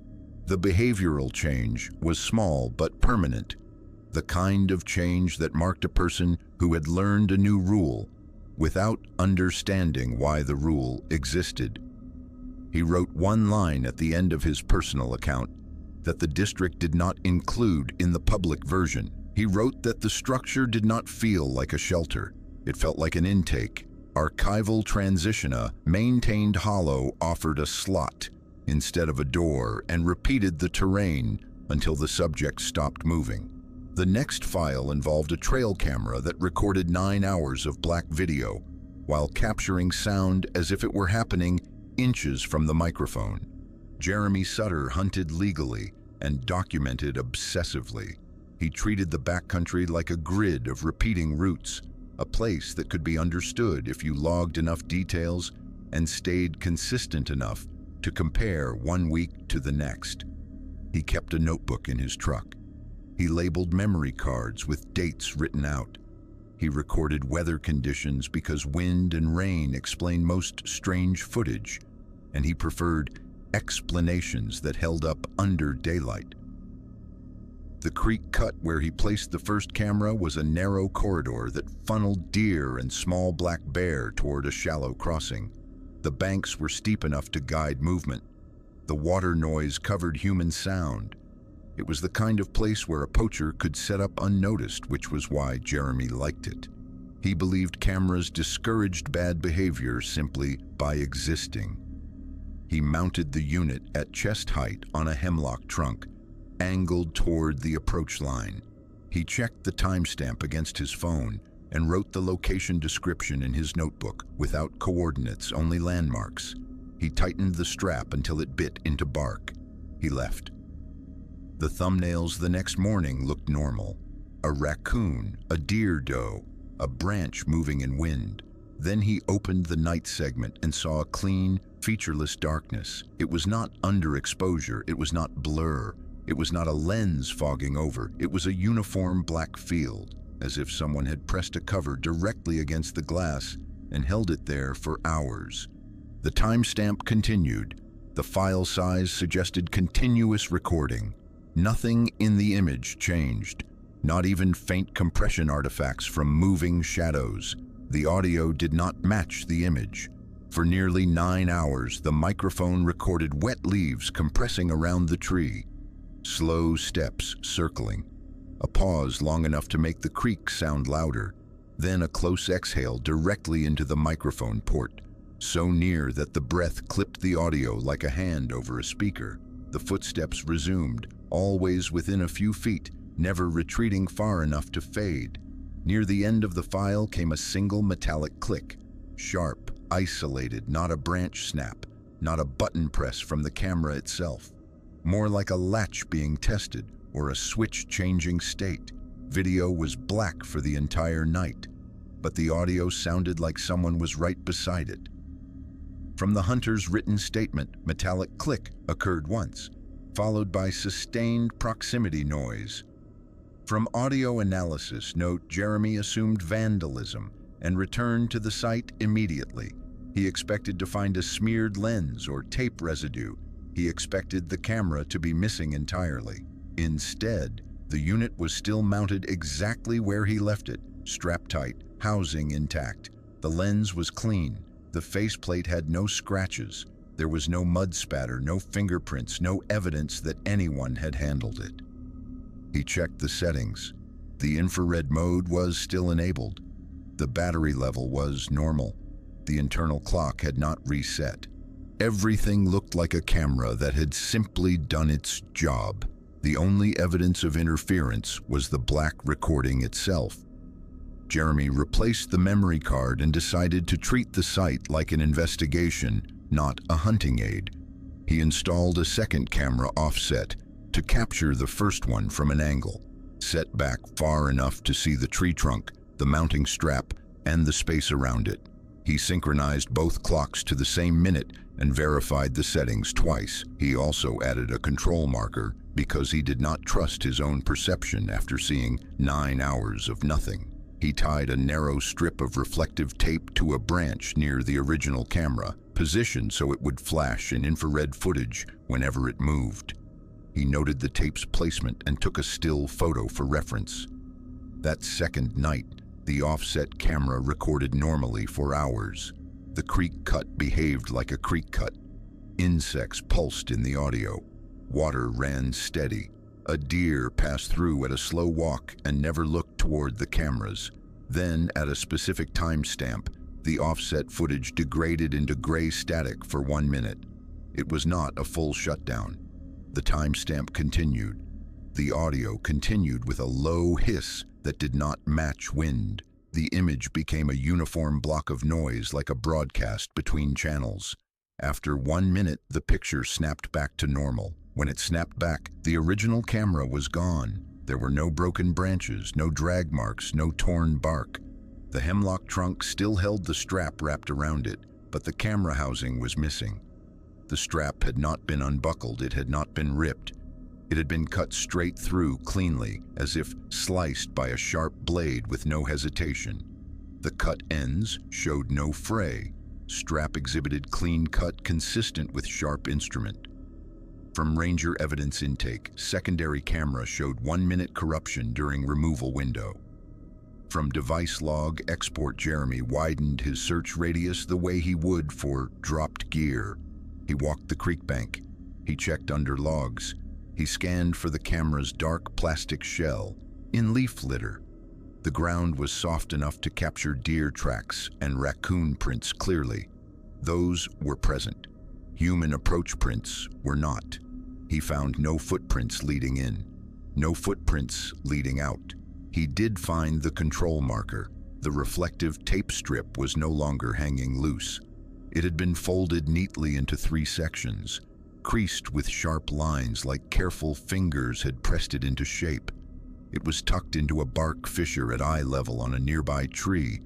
Speaker 1: The behavioral change was small but permanent, the kind of change that marked a person who had learned a new rule without understanding why the rule existed. He wrote one line at the end of his personal account that the district did not include in the public version. He wrote that the structure did not feel like a shelter. It felt like an intake, archival transitiona maintained hollow offered a slot instead of a door and repeated the terrain until the subject stopped moving. The next file involved a trail camera that recorded 9 hours of black video while capturing sound as if it were happening inches from the microphone. Jeremy Sutter hunted legally and documented obsessively. He treated the backcountry like a grid of repeating routes, a place that could be understood if you logged enough details and stayed consistent enough to compare one week to the next. He kept a notebook in his truck. He labeled memory cards with dates written out. He recorded weather conditions because wind and rain explain most strange footage, and he preferred explanations that held up under daylight. The creek cut where he placed the first camera was a narrow corridor that funneled deer and small black bear toward a shallow crossing. The banks were steep enough to guide movement. The water noise covered human sound. It was the kind of place where a poacher could set up unnoticed, which was why Jeremy liked it. He believed cameras discouraged bad behavior simply by existing. He mounted the unit at chest height on a hemlock trunk, angled toward the approach line. He checked the timestamp against his phone and wrote the location description in his notebook without coordinates, only landmarks. He tightened the strap until it bit into bark. He left. The thumbnails the next morning looked normal. A raccoon, a deer doe, a branch moving in wind. Then he opened the night segment and saw a clean, featureless darkness. It was not underexposure, it was not blur, it was not a lens fogging over, it was a uniform black field, as if someone had pressed a cover directly against the glass and held it there for hours. The timestamp continued. The file size suggested continuous recording. Nothing in the image changed, not even faint compression artifacts from moving shadows. The audio did not match the image. For nearly 9 hours, the microphone recorded wet leaves compressing around the tree, slow steps circling, a pause long enough to make the creak sound louder, then a close exhale directly into the microphone port, so near that the breath clipped the audio like a hand over a speaker. The footsteps resumed, always within a few feet, never retreating far enough to fade. Near the end of the file came a single metallic click, sharp, isolated, not a branch snap, not a button press from the camera itself. More like a latch being tested or a switch changing state. Video was black for the entire night, but the audio sounded like someone was right beside it. From the hunter's written statement, metallic click occurred once, followed by sustained proximity noise. From audio analysis note, Jeremy assumed vandalism and returned to the site immediately. He expected to find a smeared lens or tape residue. He expected the camera to be missing entirely. Instead, the unit was still mounted exactly where he left it, strapped tight, housing intact. The lens was clean. The faceplate had no scratches. There was no mud spatter, no fingerprints, no evidence that anyone had handled it. He checked the settings. The infrared mode was still enabled. The battery level was normal. The internal clock had not reset. Everything looked like a camera that had simply done its job. The only evidence of interference was the black recording itself. Jeremy replaced the memory card and decided to treat the site like an investigation, not a hunting aid. He installed a second camera offset to capture the first one from an angle, set back far enough to see the tree trunk, the mounting strap, and the space around it. He synchronized both clocks to the same minute and verified the settings twice. He also added a control marker because he did not trust his own perception after seeing 9 hours of nothing. He tied a narrow strip of reflective tape to a branch near the original camera, positioned so it would flash in infrared footage whenever it moved. He noted the tape's placement and took a still photo for reference. That second night, the offset camera recorded normally for hours. The creek cut behaved like a creek cut. Insects pulsed in the audio. Water ran steady. A deer passed through at a slow walk and never looked toward the cameras. Then, at a specific timestamp, The offset footage degraded into gray static for 1 minute. It was not a full shutdown. The timestamp continued. The audio continued with a low hiss that did not match wind. The image became a uniform block of noise like a broadcast between channels. After 1 minute, the picture snapped back to normal. When it snapped back, the original camera was gone. There were no broken branches, no drag marks, no torn bark. The hemlock trunk still held the strap wrapped around it, but the camera housing was missing. The strap had not been unbuckled, it had not been ripped. It had been cut straight through cleanly, as if sliced by a sharp blade with no hesitation. The cut ends showed no fray. Strap exhibited clean cut consistent with sharp instrument. From Ranger evidence intake, secondary camera showed 1 minute corruption during removal window. From device log export, Jeremy widened his search radius the way he would for dropped gear. He walked the creek bank. He checked under logs. He scanned for the camera's dark plastic shell in leaf litter. The ground was soft enough to capture deer tracks and raccoon prints clearly. Those were present. Human approach prints were not. He found no footprints leading in, no footprints leading out. He did find the control marker. The reflective tape strip was no longer hanging loose. It had been folded neatly into 3 sections, creased with sharp lines like careful fingers had pressed it into shape. It was tucked into a bark fissure at eye level on a nearby tree,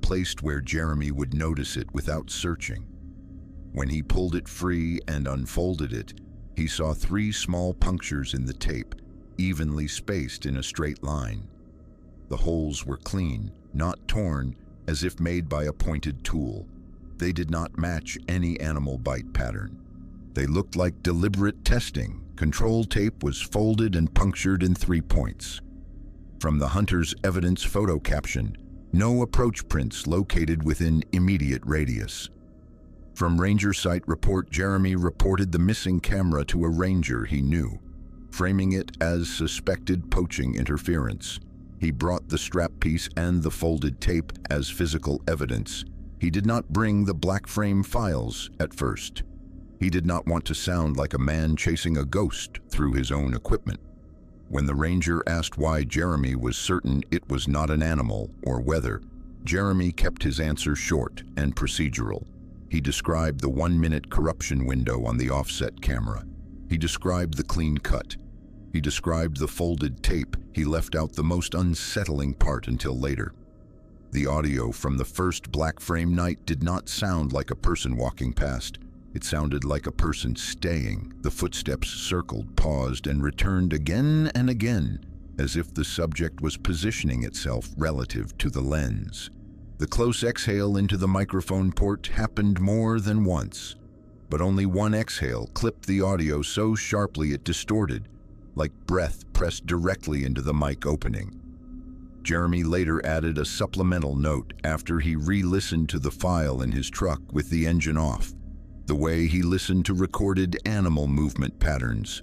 Speaker 1: placed where Jeremy would notice it without searching. When he pulled it free and unfolded it, he saw 3 small punctures in the tape, evenly spaced in a straight line. The holes were clean, not torn, as if made by a pointed tool. They did not match any animal bite pattern. They looked like deliberate testing. Control tape was folded and punctured in 3 points. From the hunter's evidence photo caption, no approach prints located within immediate radius. From Ranger site report, Jeremy reported the missing camera to a ranger he knew, framing it as suspected poaching interference. He brought the strap piece and the folded tape as physical evidence. He did not bring the black frame files at first. He did not want to sound like a man chasing a ghost through his own equipment. When the ranger asked why Jeremy was certain it was not an animal or weather, Jeremy kept his answer short and procedural. He described the 1 minute corruption window on the offset camera. He described the clean cut. He described the folded tape. He left out the most unsettling part until later. The audio from the first black frame night did not sound like a person walking past. It sounded like a person staying. The footsteps circled, paused, and returned again and again, as if the subject was positioning itself relative to the lens. The close exhale into the microphone port happened more than once, but only one exhale clipped the audio so sharply it distorted, like breath pressed directly into the mic opening. Jeremy later added a supplemental note after he re-listened to the file in his truck with the engine off, the way he listened to recorded animal movement patterns.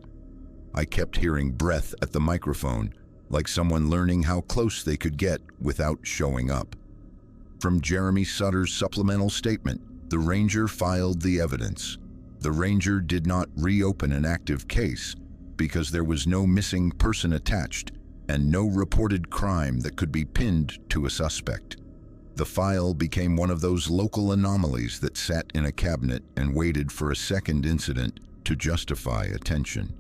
Speaker 1: I kept hearing breath at the microphone, like someone learning how close they could get without showing up. From Jeremy Sutter's supplemental statement, the ranger filed the evidence. The ranger did not reopen an active case because there was no missing person attached and no reported crime that could be pinned to a suspect. The file became one of those local anomalies that sat in a cabinet and waited for a second incident to justify attention.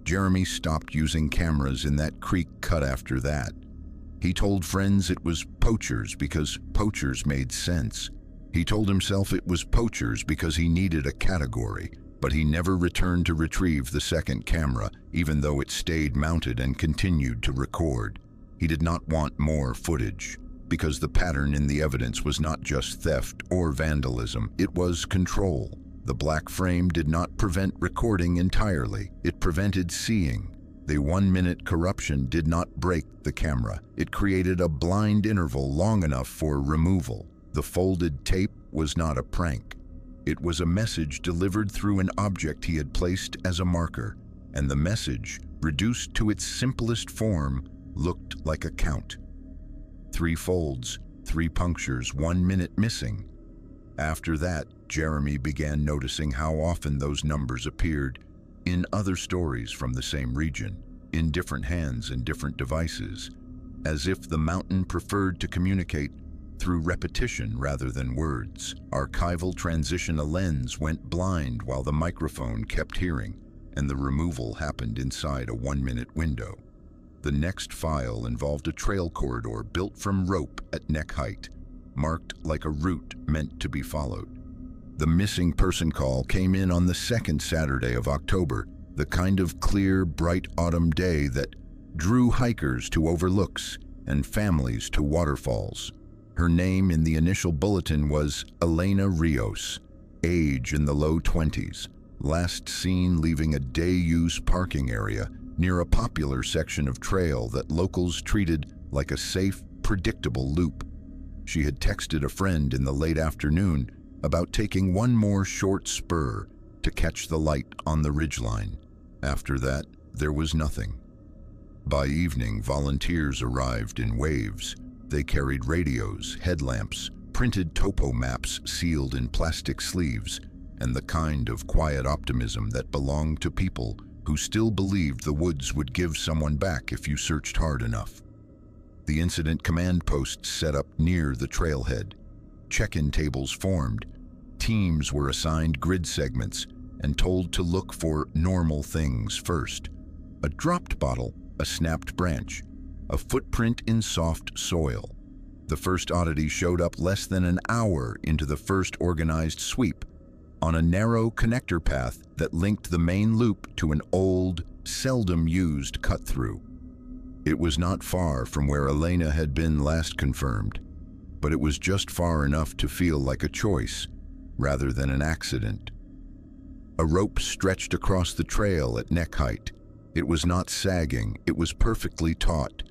Speaker 1: Jeremy stopped using cameras in that creek cut after that. He told friends it was poachers because poachers made sense. He told himself it was poachers because he needed a category, but he never returned to retrieve the second camera, even though it stayed mounted and continued to record. He did not want more footage, because the pattern in the evidence was not just theft or vandalism, it was control. The black frame did not prevent recording entirely, it prevented seeing. The 1 minute corruption did not break the camera. It created a blind interval long enough for removal. The folded tape was not a prank. It was a message delivered through an object he had placed as a marker, and the message, reduced to its simplest form, looked like a count. 3 folds, 3 punctures, 1 minute missing. After that, Jeremy began noticing how often those numbers appeared in other stories from the same region, in different hands and different devices, as if the mountain preferred to communicate through repetition rather than words. Archival transition: a lens went blind while the microphone kept hearing, and the removal happened inside a 1-minute window. The next file involved a trail corridor built from rope at neck height, marked like a route meant to be followed. The missing person call came in on the 2nd Saturday of October, the kind of clear, bright autumn day that drew hikers to overlooks and families to waterfalls. Her name in the initial bulletin was Elena Rios, age in the low 20s, last seen leaving a day-use parking area near a popular section of trail that locals treated like a safe, predictable loop. She had texted a friend in the late afternoon about taking one more short spur to catch the light on the ridgeline. After that, there was nothing. By evening, volunteers arrived in waves. They carried radios, headlamps, printed topo maps sealed in plastic sleeves, and the kind of quiet optimism that belonged to people who still believed the woods would give someone back if you searched hard enough. The incident command posts set up near the trailhead. Check-in tables formed. Teams were assigned grid segments and told to look for normal things first. A dropped bottle, a snapped branch, a footprint in soft soil. The first oddity showed up less than an hour into the first organized sweep, on a narrow connector path that linked the main loop to an old, seldom used cut-through. It was not far from where Elena had been last confirmed, but it was just far enough to feel like a choice, rather than an accident. A rope stretched across the trail at neck height. It was not sagging, it was perfectly taut,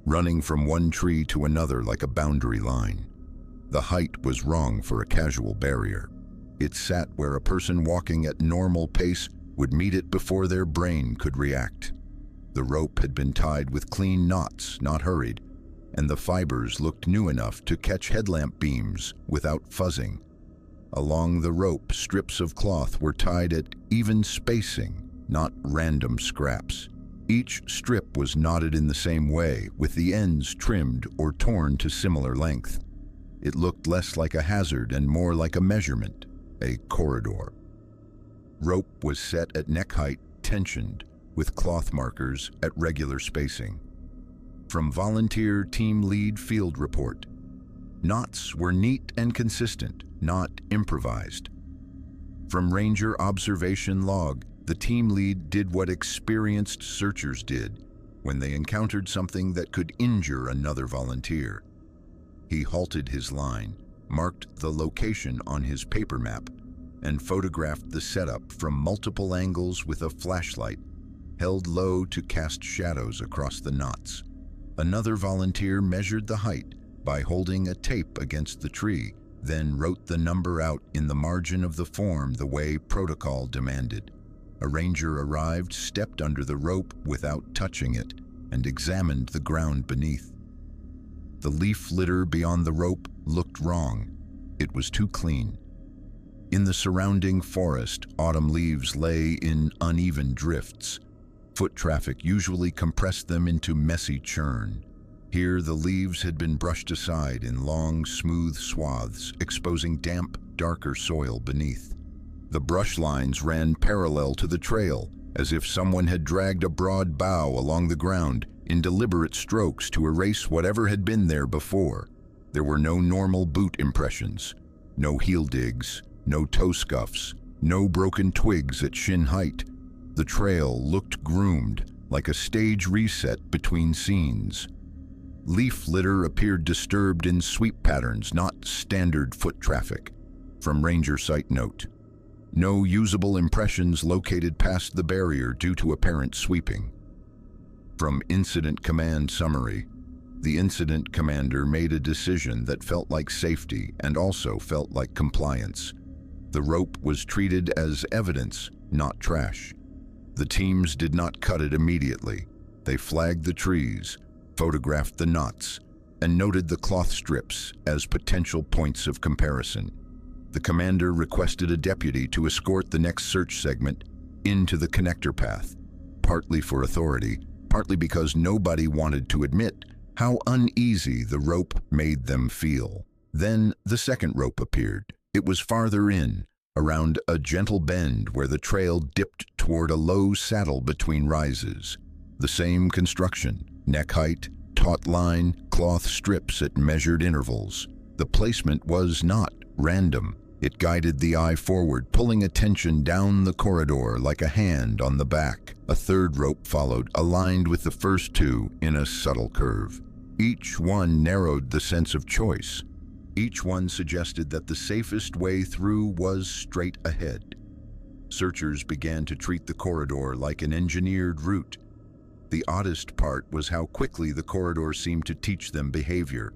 Speaker 1: running from one tree to another like a boundary line. The height was wrong for a casual barrier. It sat where a person walking at normal pace would meet it before their brain could react. The rope had been tied with clean knots, not hurried, and the fibers looked new enough to catch headlamp beams without fuzzing. Along the rope, strips of cloth were tied at even spacing, not random scraps. Each strip was knotted in the same way, with the ends trimmed or torn to similar length. It looked less like a hazard and more like a measurement, a corridor. Rope was set at neck height, tensioned, with cloth markers at regular spacing. From volunteer team lead field report, knots were neat and consistent, not improvised. From ranger observation log, the team lead did what experienced searchers did when they encountered something that could injure another volunteer. He halted his line, marked the location on his paper map, and photographed the setup from multiple angles with a flashlight held low to cast shadows across the knots. Another volunteer measured the height by holding a tape against the tree, then wrote the number out in the margin of the form the way protocol demanded. A ranger arrived, stepped under the rope without touching it, and examined the ground beneath. The leaf litter beyond the rope looked wrong. It was too clean. In the surrounding forest, autumn leaves lay in uneven drifts. Foot traffic usually compressed them into messy churn. Here, the leaves had been brushed aside in long, smooth swaths, exposing damp, darker soil beneath. The brush lines ran parallel to the trail, as if someone had dragged a broad bough along the ground in deliberate strokes to erase whatever had been there before. There were no normal boot impressions, no heel digs, no toe scuffs, no broken twigs at shin height. The trail looked groomed, like a stage reset between scenes. Leaf litter appeared disturbed in sweep patterns, not standard foot traffic. From ranger site note, no usable impressions located past the barrier due to apparent sweeping. From incident command summary, the incident commander made a decision that felt like safety and also felt like compliance. The rope was treated as evidence, not trash. The teams did not cut it immediately. They flagged the trees, photographed the knots, and noted the cloth strips as potential points of comparison. The commander requested a deputy to escort the next search segment into the connector path, partly for authority, partly because nobody wanted to admit how uneasy the rope made them feel. Then the second rope appeared. It was farther in, around a gentle bend where the trail dipped toward a low saddle between rises. The same construction, neck height, taut line, cloth strips at measured intervals. The placement was not random. It guided the eye forward, pulling attention down the corridor like a hand on the back. A third rope followed, aligned with the first two in a subtle curve. Each one narrowed the sense of choice. Each one suggested that the safest way through was straight ahead. Searchers began to treat the corridor like an engineered route. The oddest part was how quickly the corridor seemed to teach them behavior.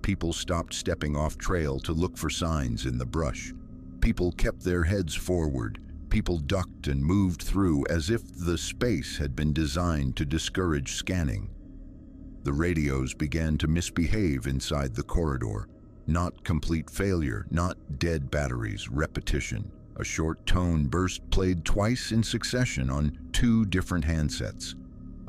Speaker 1: People stopped stepping off trail to look for signs in the brush. People kept their heads forward. People ducked and moved through as if the space had been designed to discourage scanning. The radios began to misbehave inside the corridor. Not complete failure, not dead batteries, repetition. A short tone burst played twice in succession on two different handsets.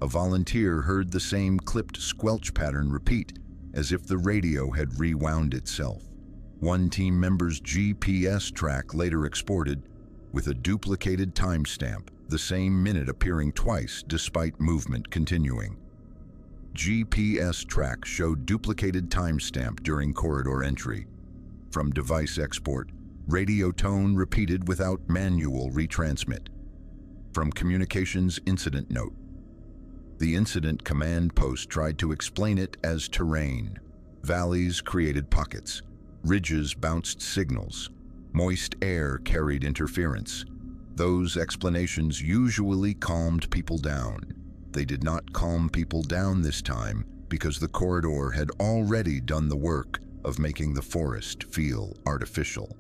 Speaker 1: A volunteer heard the same clipped squelch pattern repeat, as if the radio had rewound itself. One team member's GPS track later exported with a duplicated timestamp, the same minute appearing twice despite movement continuing. GPS track showed duplicated timestamp during corridor entry. From device export, radio tone repeated without manual retransmit. From communications incident note, the incident command post tried to explain it as terrain. Valleys created pockets. Ridges bounced signals. Moist air carried interference. Those explanations usually calmed people down. They did not calm people down this time because the corridor had already done the work of making the forest feel artificial.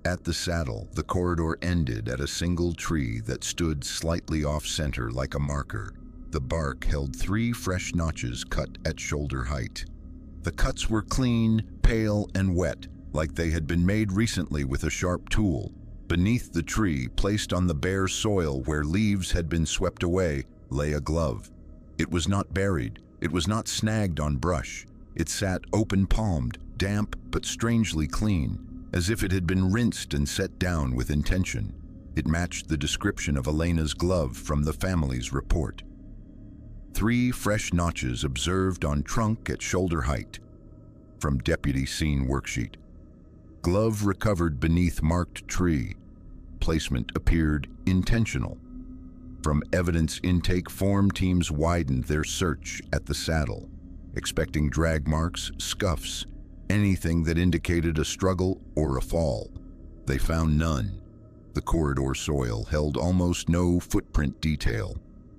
Speaker 1: At the saddle, the corridor ended at a single tree that stood slightly off-center like a marker. The bark held 3 fresh notches cut at shoulder height. The cuts were clean, pale, and wet, like they had been made recently with a sharp tool. Beneath the tree, placed on the bare soil where leaves had been swept away, lay a glove. It was not buried. It was not snagged on brush. It sat open-palmed, damp but strangely clean, as if it had been rinsed and set down with intention. It matched the description of Elena's glove from the family's report. 3 fresh notches observed on trunk at shoulder height. From Deputy Scene Worksheet. Glove recovered beneath marked tree. Placement appeared intentional. From evidence intake, form teams widened their search at the saddle, expecting drag marks, scuffs, anything that indicated a struggle or a fall. They found none. The corridor soil held almost no footprint detail.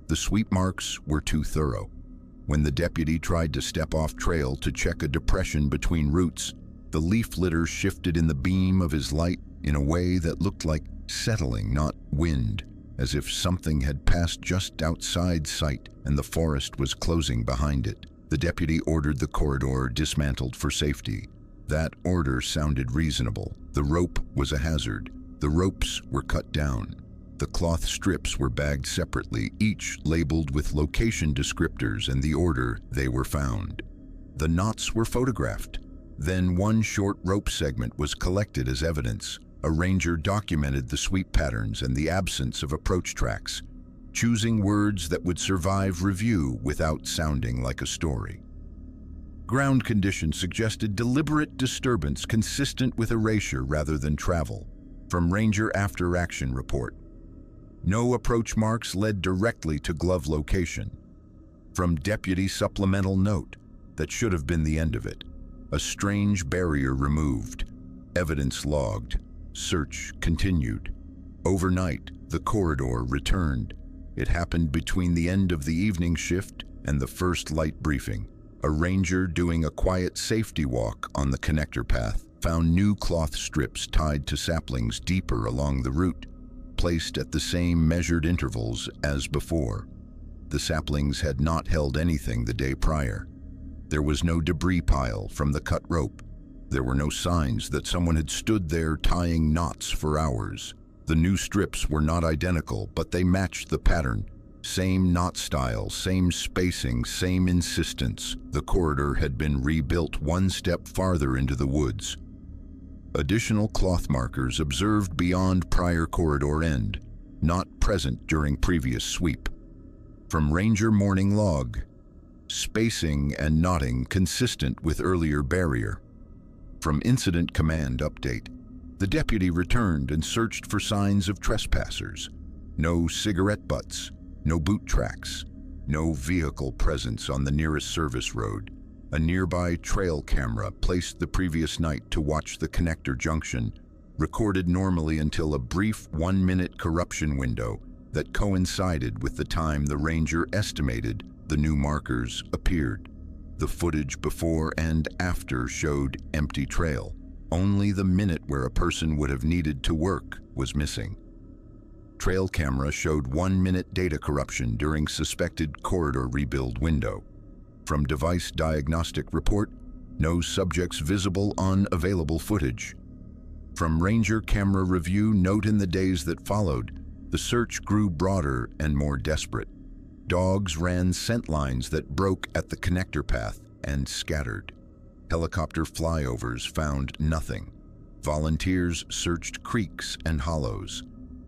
Speaker 1: The sweep marks were too thorough. When the deputy tried to step off trail to check a depression between roots, the leaf litter shifted in the beam of his light in a way that looked like settling, not wind, as if something had passed just outside sight and the forest was closing behind it. The deputy ordered the corridor dismantled for safety. That order sounded reasonable. The rope was a hazard. The ropes were cut down. The cloth strips were bagged separately, each labeled with location descriptors and the order they were found. The knots were photographed. Then one short rope segment was collected as evidence. A ranger documented the sweep patterns and the absence of approach tracks, choosing words that would survive review without sounding like a story. Ground conditions suggested deliberate disturbance consistent with erasure rather than travel. From Ranger After Action Report. No approach marks led directly to glove location. From Deputy Supplemental Note, that should have been the end of it. A strange barrier removed. Evidence logged. Search continued. Overnight, the corridor returned. It happened between the end of the evening shift and the first light briefing. A ranger doing a quiet safety walk on the connector path found new cloth strips tied to saplings deeper along the route, placed at the same measured intervals as before. The saplings had not held anything the day prior. There was no debris pile from the cut rope. There were no signs that someone had stood there tying knots for hours. The new strips were not identical, but they matched the pattern. Same knot style, same spacing, same insistence. The corridor had been rebuilt one step farther into the woods. Additional cloth markers observed beyond prior corridor end, not present during previous sweep. From Ranger morning log, spacing and knotting consistent with earlier barrier. From Incident Command update, the deputy returned and searched for signs of trespassers. No cigarette butts, no boot tracks, no vehicle presence on the nearest service road. A nearby trail camera placed the previous night to watch the connector junction, recorded normally until a brief 1-minute corruption window that coincided with the time the ranger estimated the new markers appeared. The footage before and after showed empty trail. Only the minute where a person would have needed to work was missing. Trail camera showed 1-minute data corruption during suspected corridor rebuild window. From device diagnostic report, no subjects visible on available footage. From Ranger camera review note in the days that followed, the search grew broader and more desperate. Dogs ran scent lines that broke at the connector path and scattered. Helicopter flyovers found nothing. Volunteers searched creeks and hollows.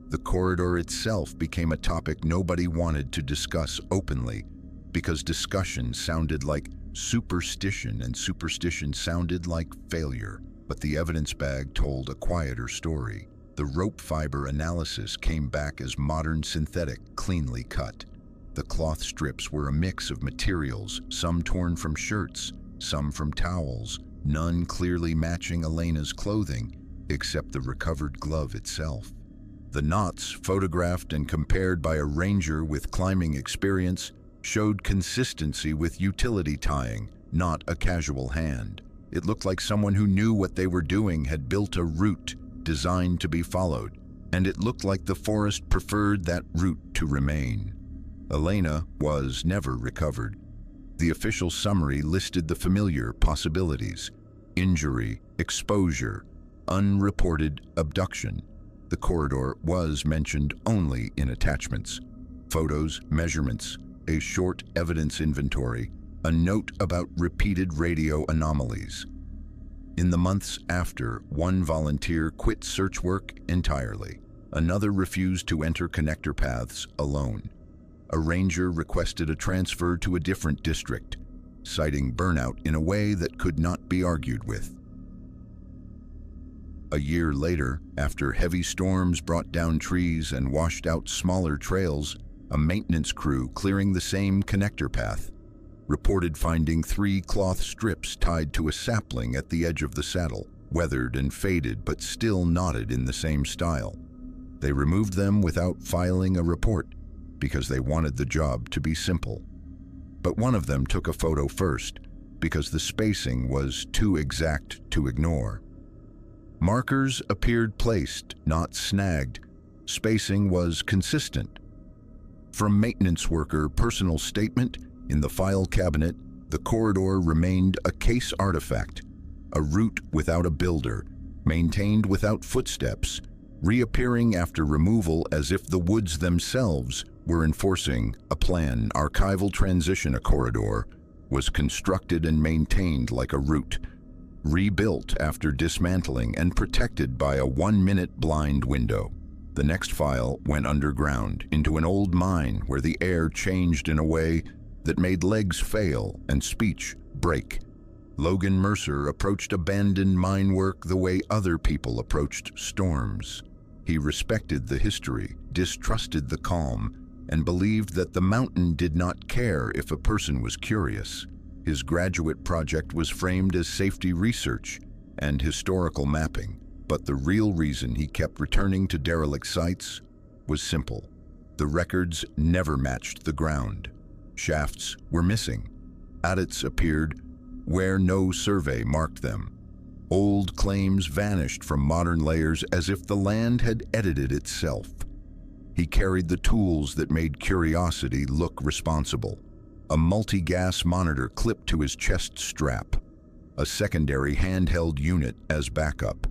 Speaker 1: The corridor itself became a topic nobody wanted to discuss openly because discussion sounded like superstition and superstition sounded like failure. But the evidence bag told a quieter story. The rope fiber analysis came back as modern synthetic, cleanly cut. The cloth strips were a mix of materials, some torn from shirts, some from towels, none clearly matching Elena's clothing, except the recovered glove itself. The knots, photographed and compared by a ranger with climbing experience, showed consistency with utility tying, not a casual hand. It looked like someone who knew what they were doing had built a route designed to be followed, and it looked like the forest preferred that route to remain. Elena was never recovered. The official summary listed the familiar possibilities: injury, exposure, unreported abduction. The corridor was mentioned only in attachments. Photos, measurements, a short evidence inventory, a note about repeated radio anomalies. In the months after, one volunteer quit search work entirely. Another refused to enter connector paths alone. A ranger requested a transfer to a different district, citing burnout in a way that could not be argued with. A year later, after heavy storms brought down trees and washed out smaller trails, a maintenance crew clearing the same connector path reported finding 3 cloth strips tied to a sapling at the edge of the saddle, weathered and faded but still knotted in the same style. They removed them without filing a report because they wanted the job to be simple. But one of them took a photo first because the spacing was too exact to ignore. Markers appeared placed, not snagged. Spacing was consistent. From maintenance worker personal statement, in the file cabinet, the corridor remained a case artifact, a route without a builder, maintained without footsteps, reappearing after removal as if the woods themselves were enforcing a plan. Archival transition. A corridor was constructed and maintained like a route, rebuilt after dismantling and protected by a 1-minute blind window. The next file went underground into an old mine where the air changed in a way that made legs fail and speech break. Logan Mercer approached abandoned mine work the way other people approached storms. He respected the history, distrusted the calm, and believed that the mountain did not care if a person was curious. His graduate project was framed as safety research and historical mapping, but the real reason he kept returning to derelict sites was simple. The records never matched the ground. Shafts were missing. Adits appeared where no survey marked them. Old claims vanished from modern layers as if the land had edited itself. He carried the tools that made curiosity look responsible. a multi-gas monitor clipped to his chest strap, a secondary handheld unit as backup,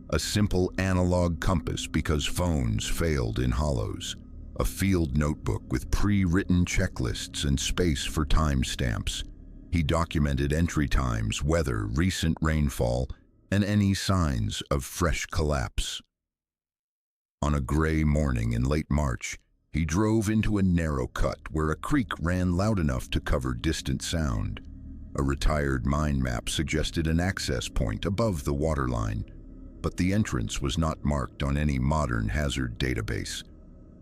Speaker 1: a simple analog compass because phones failed in hollows, a field notebook with pre-written checklists and space for timestamps. He documented entry times, weather, recent rainfall, and any signs of fresh collapse. On a gray morning in late March, he drove into a narrow cut where a creek ran loud enough to cover distant sound. A retired mind map suggested an access point above the waterline, but the entrance was not marked on any modern hazard database.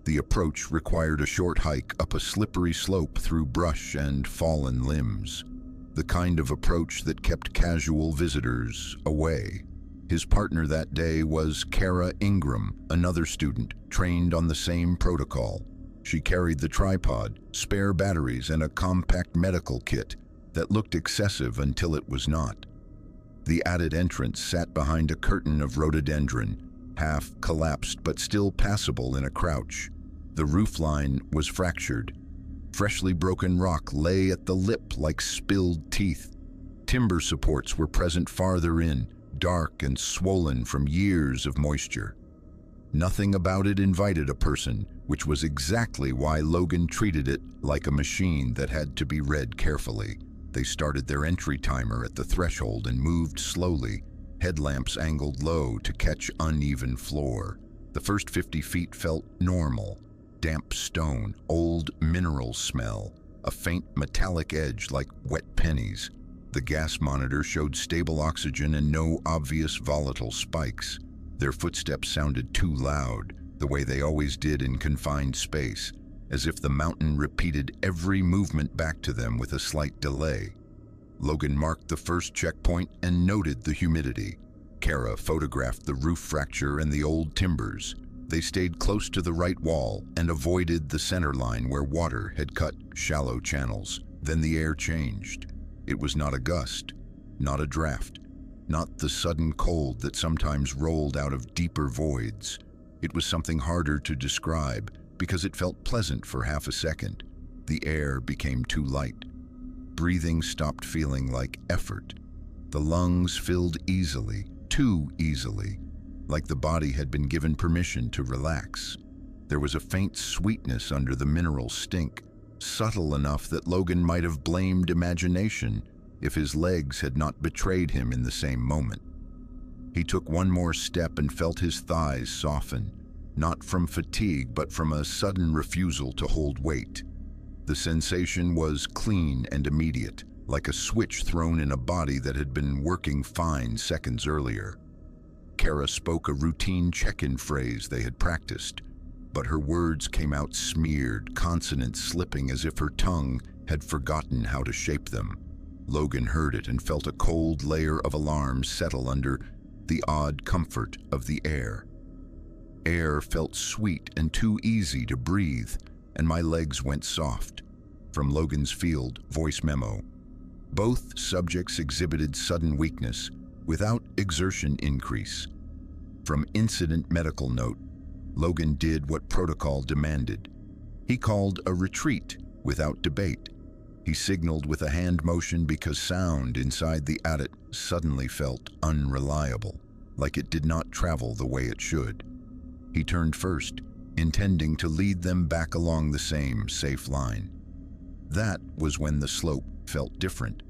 Speaker 1: The approach required a short hike up a slippery slope through brush and fallen limbs, the kind of approach that kept casual visitors away. His partner that day was Kara Ingram, another student, trained on the same protocol. She carried the tripod, spare batteries, and a compact medical kit that looked excessive until it was not. The added entrance sat behind a curtain of rhododendron, half collapsed but still passable in a crouch. The roofline was fractured. Freshly broken rock lay at the lip like spilled teeth. Timber supports were present farther in, dark and swollen from years of moisture. Nothing about it invited a person, which was exactly why Logan treated it like a machine that had to be read carefully. They started their entry timer at the threshold and moved slowly, headlamps angled low to catch uneven floor. The first 50 feet felt normal. Damp stone, old mineral smell, a faint metallic edge like wet pennies. The gas monitor showed stable oxygen and no obvious volatile spikes. Their footsteps sounded too loud, the way they always did in confined space, as if the mountain repeated every movement back to them with a slight delay. Logan marked the first checkpoint and noted the humidity. Kara photographed the roof fracture and the old timbers. They stayed close to the right wall and avoided the center line where water had cut shallow channels. Then the air changed. It was not a gust, not a draft, not the sudden cold that sometimes rolled out of deeper voids. It was something harder to describe because it felt pleasant for half a second. The air became too light. Breathing stopped feeling like effort. The lungs filled easily, too easily, like the body had been given permission to relax. There was a faint sweetness under the mineral stink, subtle enough that Logan might have blamed imagination if his legs had not betrayed him in the same moment. He took one more step and felt his thighs soften, not from fatigue but from a sudden refusal to hold weight. The sensation was clean and immediate, like a switch thrown in a body that had been working fine seconds earlier. Kara spoke a routine check-in phrase they had practiced, but her words came out smeared, consonants slipping as if her tongue had forgotten how to shape them. Logan heard it and felt a cold layer of alarm settle under the odd comfort of the air. Air felt sweet and too easy to breathe, and my legs went soft. From Logan's field voice memo. Both subjects exhibited sudden weakness without exertion increase. From incident medical note, Logan did what protocol demanded. He called a retreat without debate. He signaled with a hand motion because sound inside the adit suddenly felt unreliable, like it did not travel the way it should. He turned first, intending to lead them back along the same safe line. That was when the slope felt different.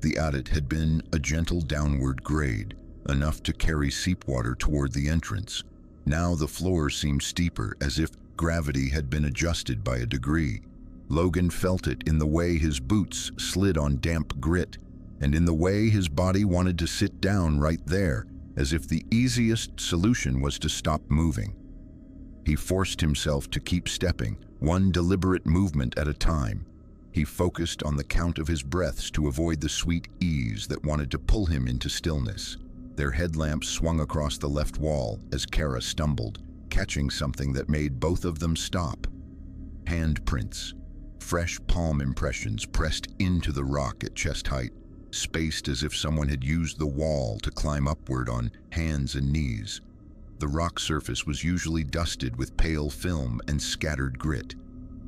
Speaker 1: The adit had been a gentle downward grade, enough to carry seepwater toward the entrance. Now the floor seemed steeper, as if gravity had been adjusted by a degree. Logan felt it in the way his boots slid on damp grit, and in the way his body wanted to sit down right there, as if the easiest solution was to stop moving. He forced himself to keep stepping, one deliberate movement at a time. He focused on the count of his breaths to avoid the sweet ease that wanted to pull him into stillness. Their headlamps swung across the left wall as Kara stumbled, catching something that made both of them stop. Handprints, fresh palm impressions pressed into the rock at chest height, spaced as if someone had used the wall to climb upward on hands and knees. The rock surface was usually dusted with pale film and scattered grit.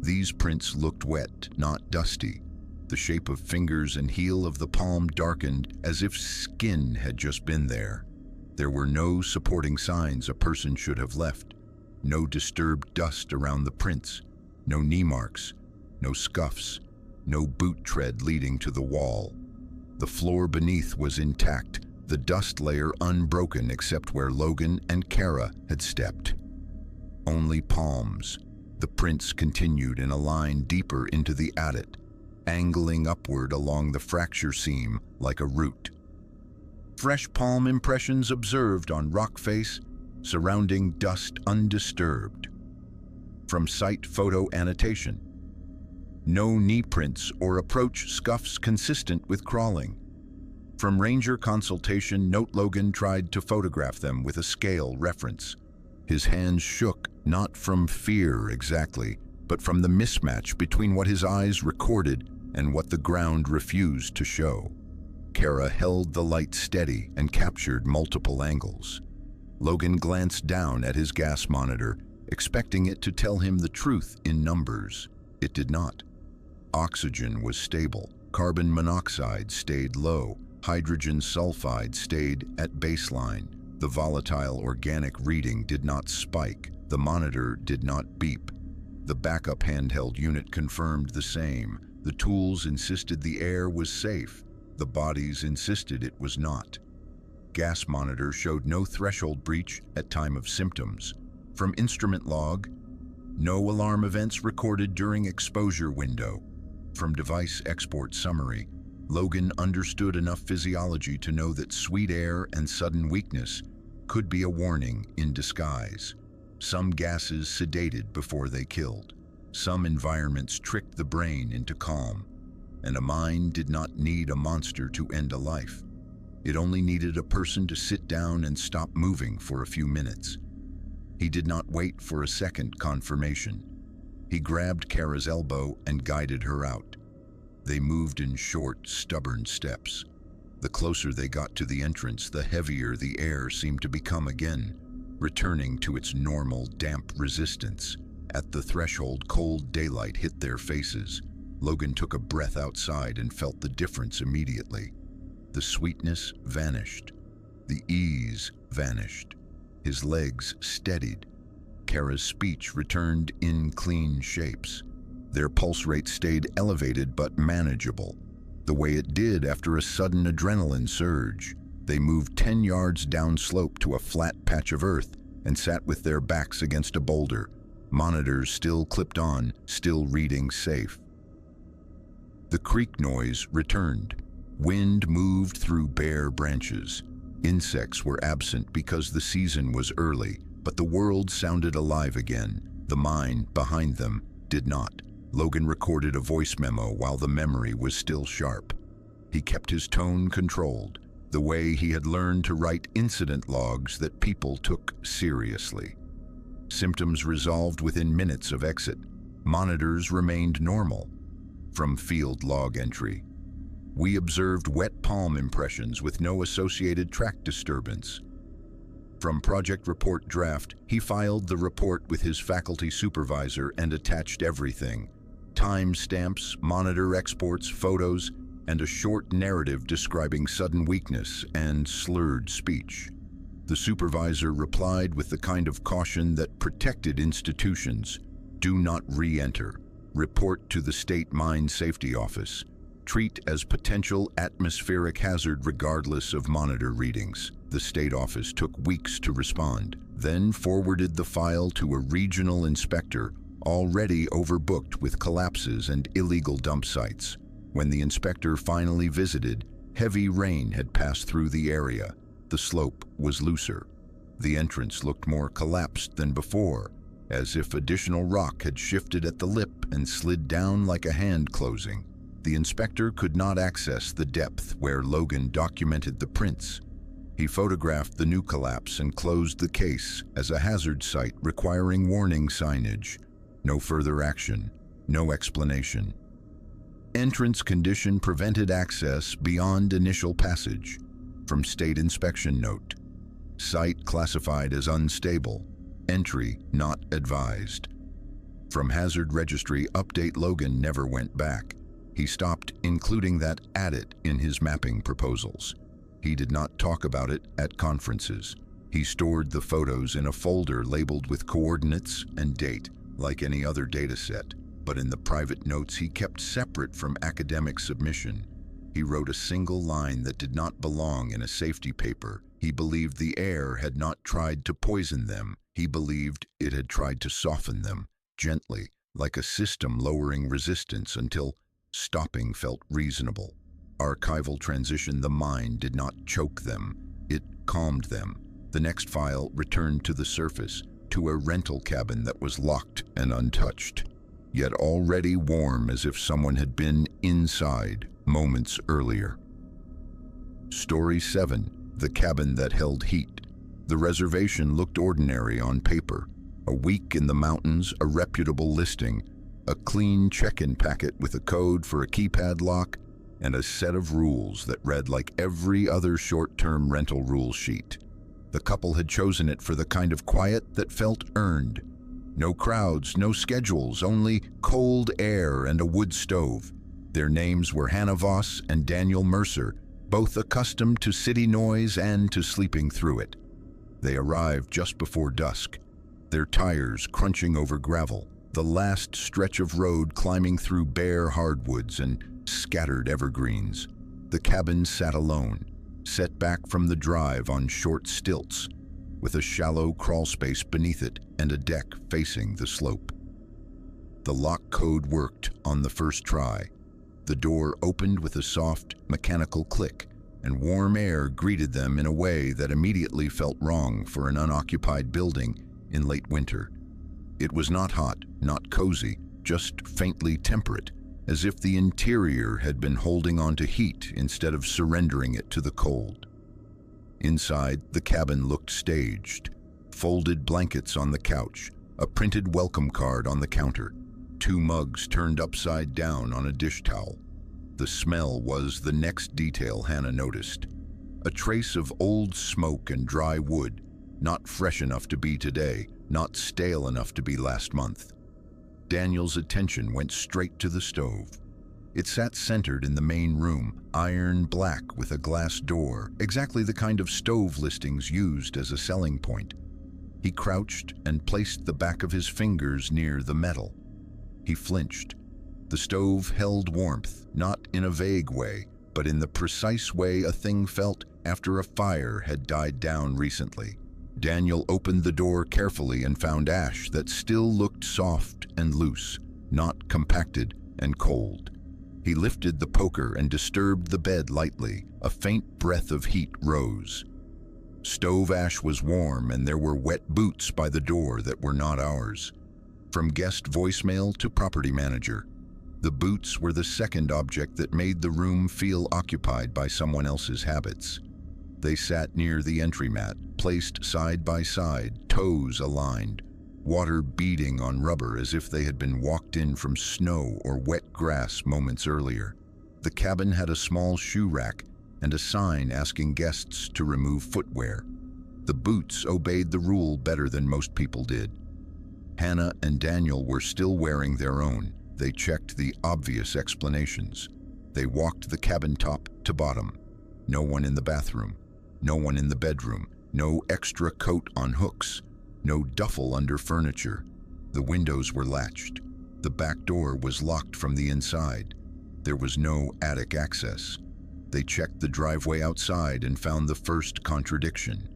Speaker 1: These prints looked wet, not dusty. The shape of fingers and heel of the palm darkened as if skin had just been there. There were no supporting signs a person should have left. No disturbed dust around the prints, no knee marks, no scuffs, no boot tread leading to the wall. The floor beneath was intact, the dust layer unbroken except where Logan and Kara had stepped. Only palms. The prints continued in a line deeper into the adit, angling upward along the fracture seam like a root. Fresh palm impressions observed on rock face, surrounding dust undisturbed. From site photo annotation. No knee prints or approach scuffs consistent with crawling. From ranger consultation note, Logan tried to photograph them with a scale reference. His hands shook, not from fear exactly, but from the mismatch between what his eyes recorded and what the ground refused to show. Kara held the light steady and captured multiple angles. Logan glanced down at his gas monitor, expecting it to tell him the truth in numbers. It did not. Oxygen was stable, carbon monoxide stayed low, hydrogen sulfide stayed at baseline. The volatile organic reading did not spike, the monitor did not beep. The backup handheld unit confirmed the same. The tools insisted the air was safe. The bodies insisted it was not. Gas monitor showed no threshold breach at time of symptoms. From instrument log, no alarm events recorded during exposure window. From device export summary, Logan understood enough physiology to know that sweet air and sudden weakness could be a warning in disguise. Some gases sedated before they killed. Some environments tricked the brain into calm. And a mind did not need a monster to end a life. It only needed a person to sit down and stop moving for a few minutes. He did not wait for a second confirmation. He grabbed Kara's elbow and guided her out. They moved in short, stubborn steps. The closer they got to the entrance, the heavier the air seemed to become again, returning to its normal, damp resistance. At the threshold, cold daylight hit their faces. Logan took a breath outside and felt the difference immediately. The sweetness vanished. The ease vanished. His legs steadied. Kara's speech returned in clean shapes. Their pulse rate stayed elevated but manageable, the way it did after a sudden adrenaline surge. They moved 10 yards downslope to a flat patch of earth and sat with their backs against a boulder. Monitors still clipped on, still reading safe. The creak noise returned. Wind moved through bare branches. Insects were absent because the season was early, but the world sounded alive again. The mind behind them did not. Logan recorded a voice memo while the memory was still sharp. He kept his tone controlled, the way he had learned to write incident logs that people took seriously. Symptoms resolved within minutes of exit. Monitors remained normal. From field log entry, we observed wet palm impressions with no associated track disturbance. From project report draft, he filed the report with his faculty supervisor and attached everything: time stamps, monitor exports, photos, and a short narrative describing sudden weakness and slurred speech. The supervisor replied with the kind of caution that protected institutions: do not re-enter. Report to the State Mine Safety Office. Treat as potential atmospheric hazard regardless of monitor readings. The state office took weeks to respond, then forwarded the file to a regional inspector already overbooked with collapses and illegal dump sites. When the inspector finally visited, heavy rain had passed through the area. The slope was looser. The entrance looked more collapsed than before, as if additional rock had shifted at the lip and slid down like a hand closing. The inspector could not access the depth where Logan documented the prints. He photographed the new collapse and closed the case as a hazard site requiring warning signage. No further action, no explanation. Entrance condition prevented access beyond initial passage. From state inspection note, site classified as unstable, entry not advised. From hazard registry update, Logan never went back. He stopped including that adit in his mapping proposals. He did not talk about it at conferences. He stored the photos in a folder labeled with coordinates and date, like any other data set. But in the private notes he kept separate from academic submission, he wrote a single line that did not belong in a safety paper. He believed the air had not tried to poison them. He believed it had tried to soften them, gently, like a system lowering resistance until stopping felt reasonable. Archival transition, the mind did not choke them, it calmed them. The next file returned to the surface, to a rental cabin that was locked and untouched, yet already warm as if someone had been inside moments earlier. Story 7. The cabin that held heat. The reservation looked ordinary on paper. A week in the mountains, a reputable listing, a clean check-in packet with a code for a keypad lock, and a set of rules that read like every other short-term rental rule sheet. The couple had chosen it for the kind of quiet that felt earned. No crowds, no schedules, only cold air and a wood stove. Their names were Hannah Voss and Daniel Mercer, both accustomed to city noise and to sleeping through it. They arrived just before dusk, their tires crunching over gravel, the last stretch of road climbing through bare hardwoods and scattered evergreens. The cabin sat alone, set back from the drive on short stilts, with a shallow crawl space beneath it and a deck facing the slope. The lock code worked on the first try. The door opened with a soft, mechanical click, and warm air greeted them in a way that immediately felt wrong for an unoccupied building in late winter. It was not hot, not cozy, just faintly temperate, as if the interior had been holding on to heat instead of surrendering it to the cold. Inside, the cabin looked staged. Folded blankets on the couch, a printed welcome card on the counter, 2 mugs turned upside down on a dish towel. The smell was the next detail Hannah noticed. A trace of old smoke and dry wood, not fresh enough to be today, not stale enough to be last month. Daniel's attention went straight to the stove. It sat centered in the main room, iron black with a glass door, exactly the kind of stove listings used as a selling point. He crouched and placed the back of his fingers near the metal. He flinched. The stove held warmth, not in a vague way, but in the precise way a thing felt after a fire had died down recently. Daniel opened the door carefully and found ash that still looked soft and loose, not compacted and cold. He lifted the poker and disturbed the bed lightly. A faint breath of heat rose. Stove ash was warm, and there were wet boots by the door that were not ours. From guest voicemail to property manager, the boots were the second object that made the room feel occupied by someone else's habits. They sat near the entry mat, placed side by side, toes aligned, water beading on rubber as if they had been walked in from snow or wet grass moments earlier. The cabin had a small shoe rack and a sign asking guests to remove footwear. The boots obeyed the rule better than most people did. Hannah and Daniel were still wearing their own. They checked the obvious explanations. They walked the cabin top to bottom. No one in the bathroom. No one in the bedroom. No extra coat on hooks. No duffel under furniture. The windows were latched. The back door was locked from the inside. There was no attic access. They checked the driveway outside and found the first contradiction.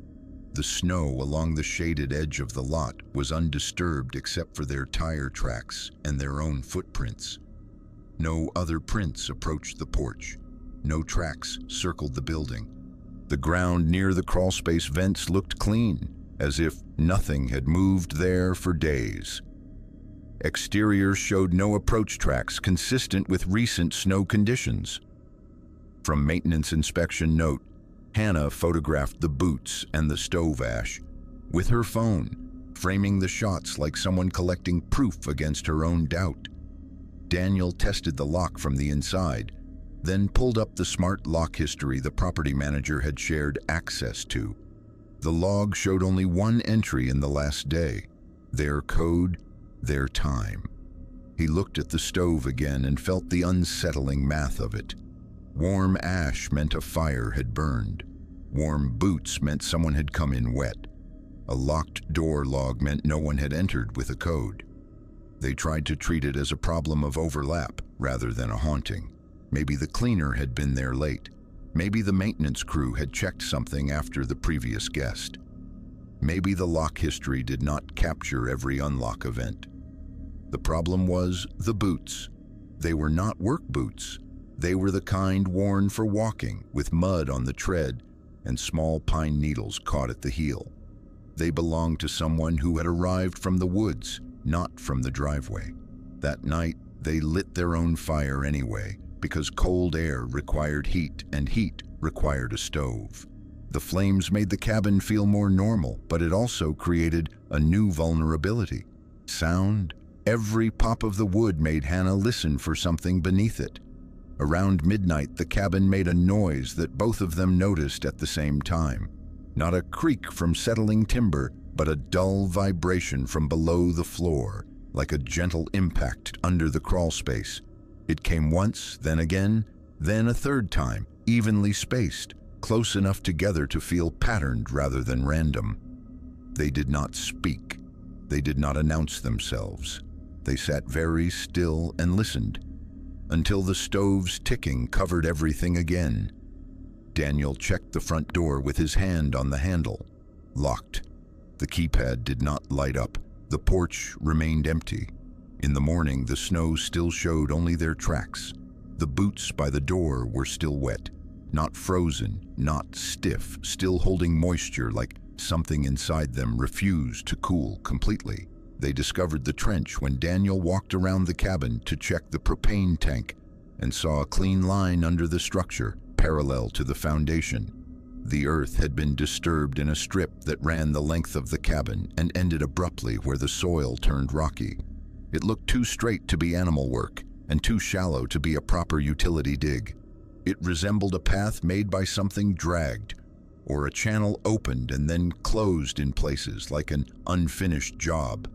Speaker 1: The snow along the shaded edge of the lot was undisturbed except for their tire tracks and their own footprints. No other prints approached the porch. No tracks circled the building. The ground near the crawlspace vents looked clean, as if nothing had moved there for days. Exterior showed no approach tracks consistent with recent snow conditions. From maintenance inspection note, Hannah photographed the boots and the stove ash with her phone, framing the shots like someone collecting proof against her own doubt. Daniel tested the lock from the inside, then pulled up the smart lock history the property manager had shared access to. The log showed only one entry in the last day, their code, their time. He looked at the stove again and felt the unsettling math of it. Warm ash meant a fire had burned. Warm boots meant someone had come in wet. A locked door log meant no one had entered with a code. They tried to treat it as a problem of overlap rather than a haunting. Maybe the cleaner had been there late. Maybe the maintenance crew had checked something after the previous guest. Maybe the lock history did not capture every unlock event. The problem was the boots. They were not work boots. They were the kind worn for walking, with mud on the tread and small pine needles caught at the heel. They belonged to someone who had arrived from the woods, not from the driveway. That night, they lit their own fire anyway, because cold air required heat and heat required a stove. The flames made the cabin feel more normal, but it also created a new vulnerability. Sound. Every pop of the wood made Hannah listen for something beneath it. Around midnight, the cabin made a noise that both of them noticed at the same time. Not a creak from settling timber, but a dull vibration from below the floor, like a gentle impact under the crawl space. It came once, then again, then a third time, evenly spaced, close enough together to feel patterned rather than random. They did not speak. They did not announce themselves. They sat very still and listened, until the stove's ticking covered everything again. Daniel checked the front door with his hand on the handle. Locked. The keypad did not light up. The porch remained empty. In the morning, the snow still showed only their tracks. The boots by the door were still wet. Not frozen, not stiff, still holding moisture like something inside them refused to cool completely. They discovered the trench when Daniel walked around the cabin to check the propane tank and saw a clean line under the structure, parallel to the foundation. The earth had been disturbed in a strip that ran the length of the cabin and ended abruptly where the soil turned rocky. It looked too straight to be animal work and too shallow to be a proper utility dig. It resembled a path made by something dragged, or a channel opened and then closed in places like an unfinished job.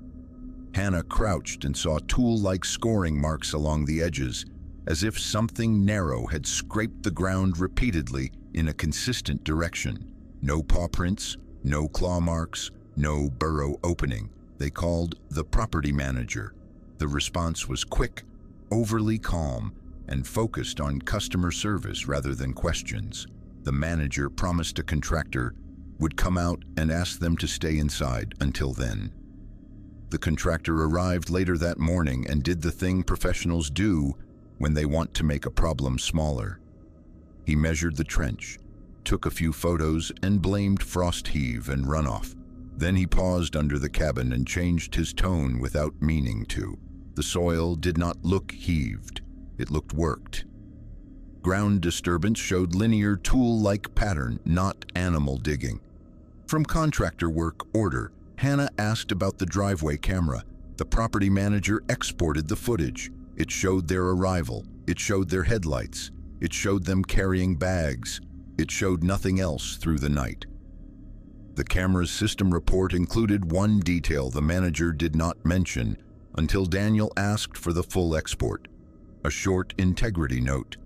Speaker 1: Hannah crouched and saw tool-like scoring marks along the edges, as if something narrow had scraped the ground repeatedly in a consistent direction. No paw prints, no claw marks, no burrow opening. They called the property manager. The response was quick, overly calm, and focused on customer service rather than questions. The manager promised a contractor would come out and ask them to stay inside until then. The contractor arrived later that morning and did the thing professionals do when they want to make a problem smaller. He measured the trench, took a few photos, and blamed frost heave and runoff. Then he paused under the cabin and changed his tone without meaning to. The soil did not look heaved. It looked worked. Ground disturbance showed linear tool-like pattern, not animal digging. From contractor work order, Hannah asked about the driveway camera. The property manager exported the footage. It showed their arrival. It showed their headlights. It showed them carrying bags. It showed nothing else through the night. The camera's system report included one detail the manager did not mention until Daniel asked for the full export. A short integrity note.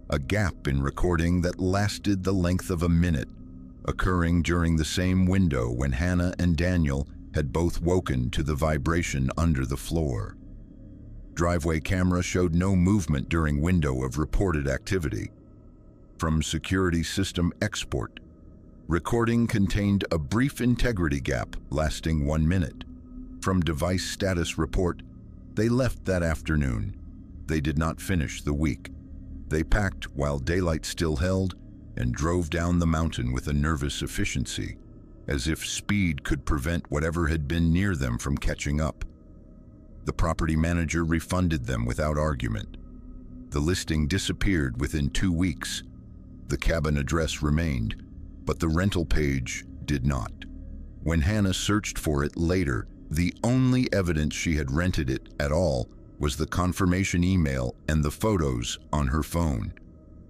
Speaker 1: A gap in recording that lasted the length of a minute, occurring during the same window when Hannah and Daniel had both woken to the vibration under the floor. Driveway camera showed no movement during window of reported activity. From security system export, recording contained a brief integrity gap lasting 1 minute. From device status report, they left that afternoon. They did not finish the week. They packed while daylight still held and drove down the mountain with a nervous efficiency, as if speed could prevent whatever had been near them from catching up. The property manager refunded them without argument. The listing disappeared within 2 weeks. The cabin address remained, but the rental page did not. When Hannah searched for it later, the only evidence she had rented it at all was the confirmation email and the photos on her phone.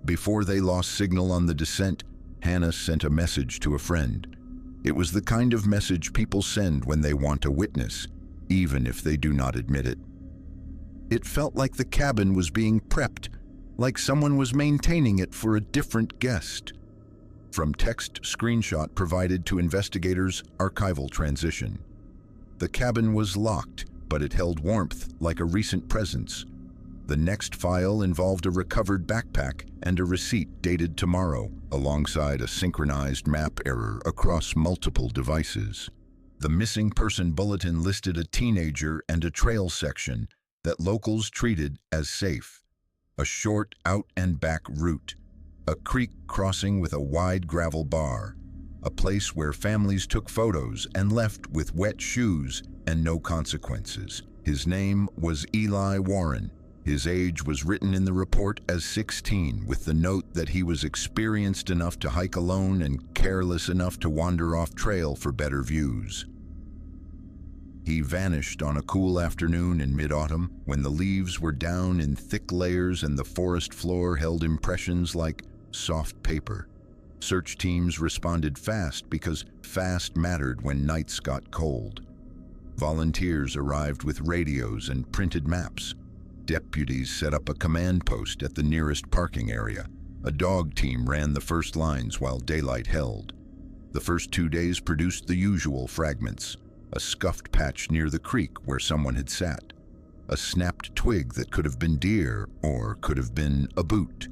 Speaker 1: Before they lost signal on the descent, Hannah sent a message to a friend. It was the kind of message people send when they want a witness, even if they do not admit it. It felt like the cabin was being prepped, like someone was maintaining it for a different guest. From text screenshot provided to investigators' archival transition. The cabin was locked, but it held warmth like a recent presence. The next file involved a recovered backpack and a receipt dated tomorrow, alongside a synchronized map error across multiple devices. The missing person bulletin listed a teenager and a trail section that locals treated as safe. A short out-and-back route, a creek crossing with a wide gravel bar, a place where families took photos and left with wet shoes and no consequences. His name was Eli Warren. His age was written in the report as 16, with the note that he was experienced enough to hike alone and careless enough to wander off trail for better views. He vanished on a cool afternoon in mid-autumn when the leaves were down in thick layers and the forest floor held impressions like soft paper. Search teams responded fast because fast mattered when nights got cold. Volunteers arrived with radios and printed maps. Deputies set up a command post at the nearest parking area. A dog team ran the first lines while daylight held. The first 2 days produced the usual fragments: a scuffed patch near the creek where someone had sat, a snapped twig that could have been deer or could have been a boot,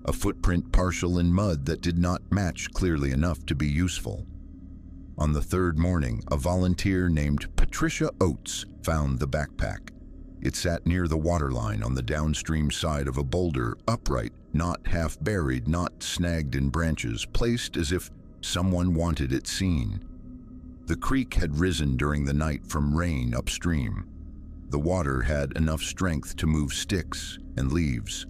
Speaker 1: a footprint partial in mud that did not match clearly enough to be useful. On the third morning, a volunteer named Patricia Oates found the backpack. It sat near the waterline on the downstream side of a boulder, upright, not half buried, not snagged in branches, placed as if someone wanted it seen. The creek had risen during the night from rain upstream. The water had enough strength to move sticks and leaves.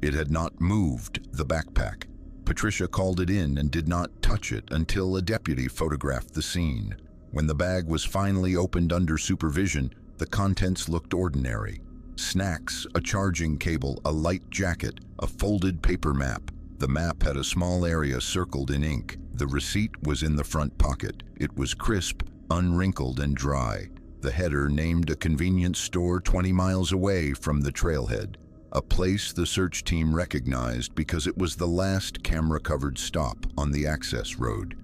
Speaker 1: It had not moved the backpack. Patricia called it in and did not touch it until a deputy photographed the scene. When the bag was finally opened under supervision, the contents looked ordinary. Snacks, a charging cable, a light jacket, a folded paper map. The map had a small area circled in ink. The receipt was in the front pocket. It was crisp, unwrinkled, and dry. The header named a convenience store 20 miles away from the trailhead, a place the search team recognized because it was the last camera-covered stop on the access road.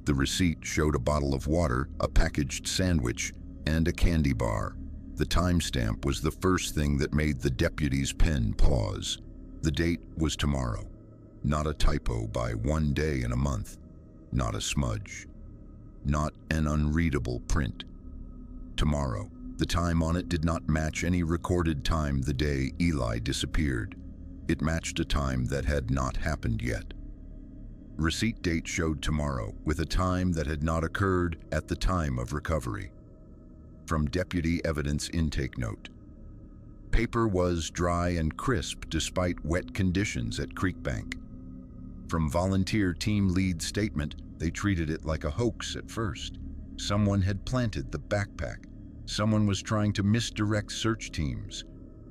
Speaker 1: The receipt showed a bottle of water, a packaged sandwich, and a candy bar. The timestamp was the first thing that made the deputy's pen pause. The date was tomorrow. Not a typo by 1 day in a month. Not a smudge. Not an unreadable print. Tomorrow. The time on it did not match any recorded time the day Eli disappeared. It matched a time that had not happened yet. Receipt date showed tomorrow, with a time that had not occurred at the time of recovery. From Deputy Evidence Intake Note. Paper was dry and crisp despite wet conditions at Creek Bank. From Volunteer Team Lead Statement, they treated it like a hoax at first. Someone had planted the backpack. Someone was trying to misdirect search teams.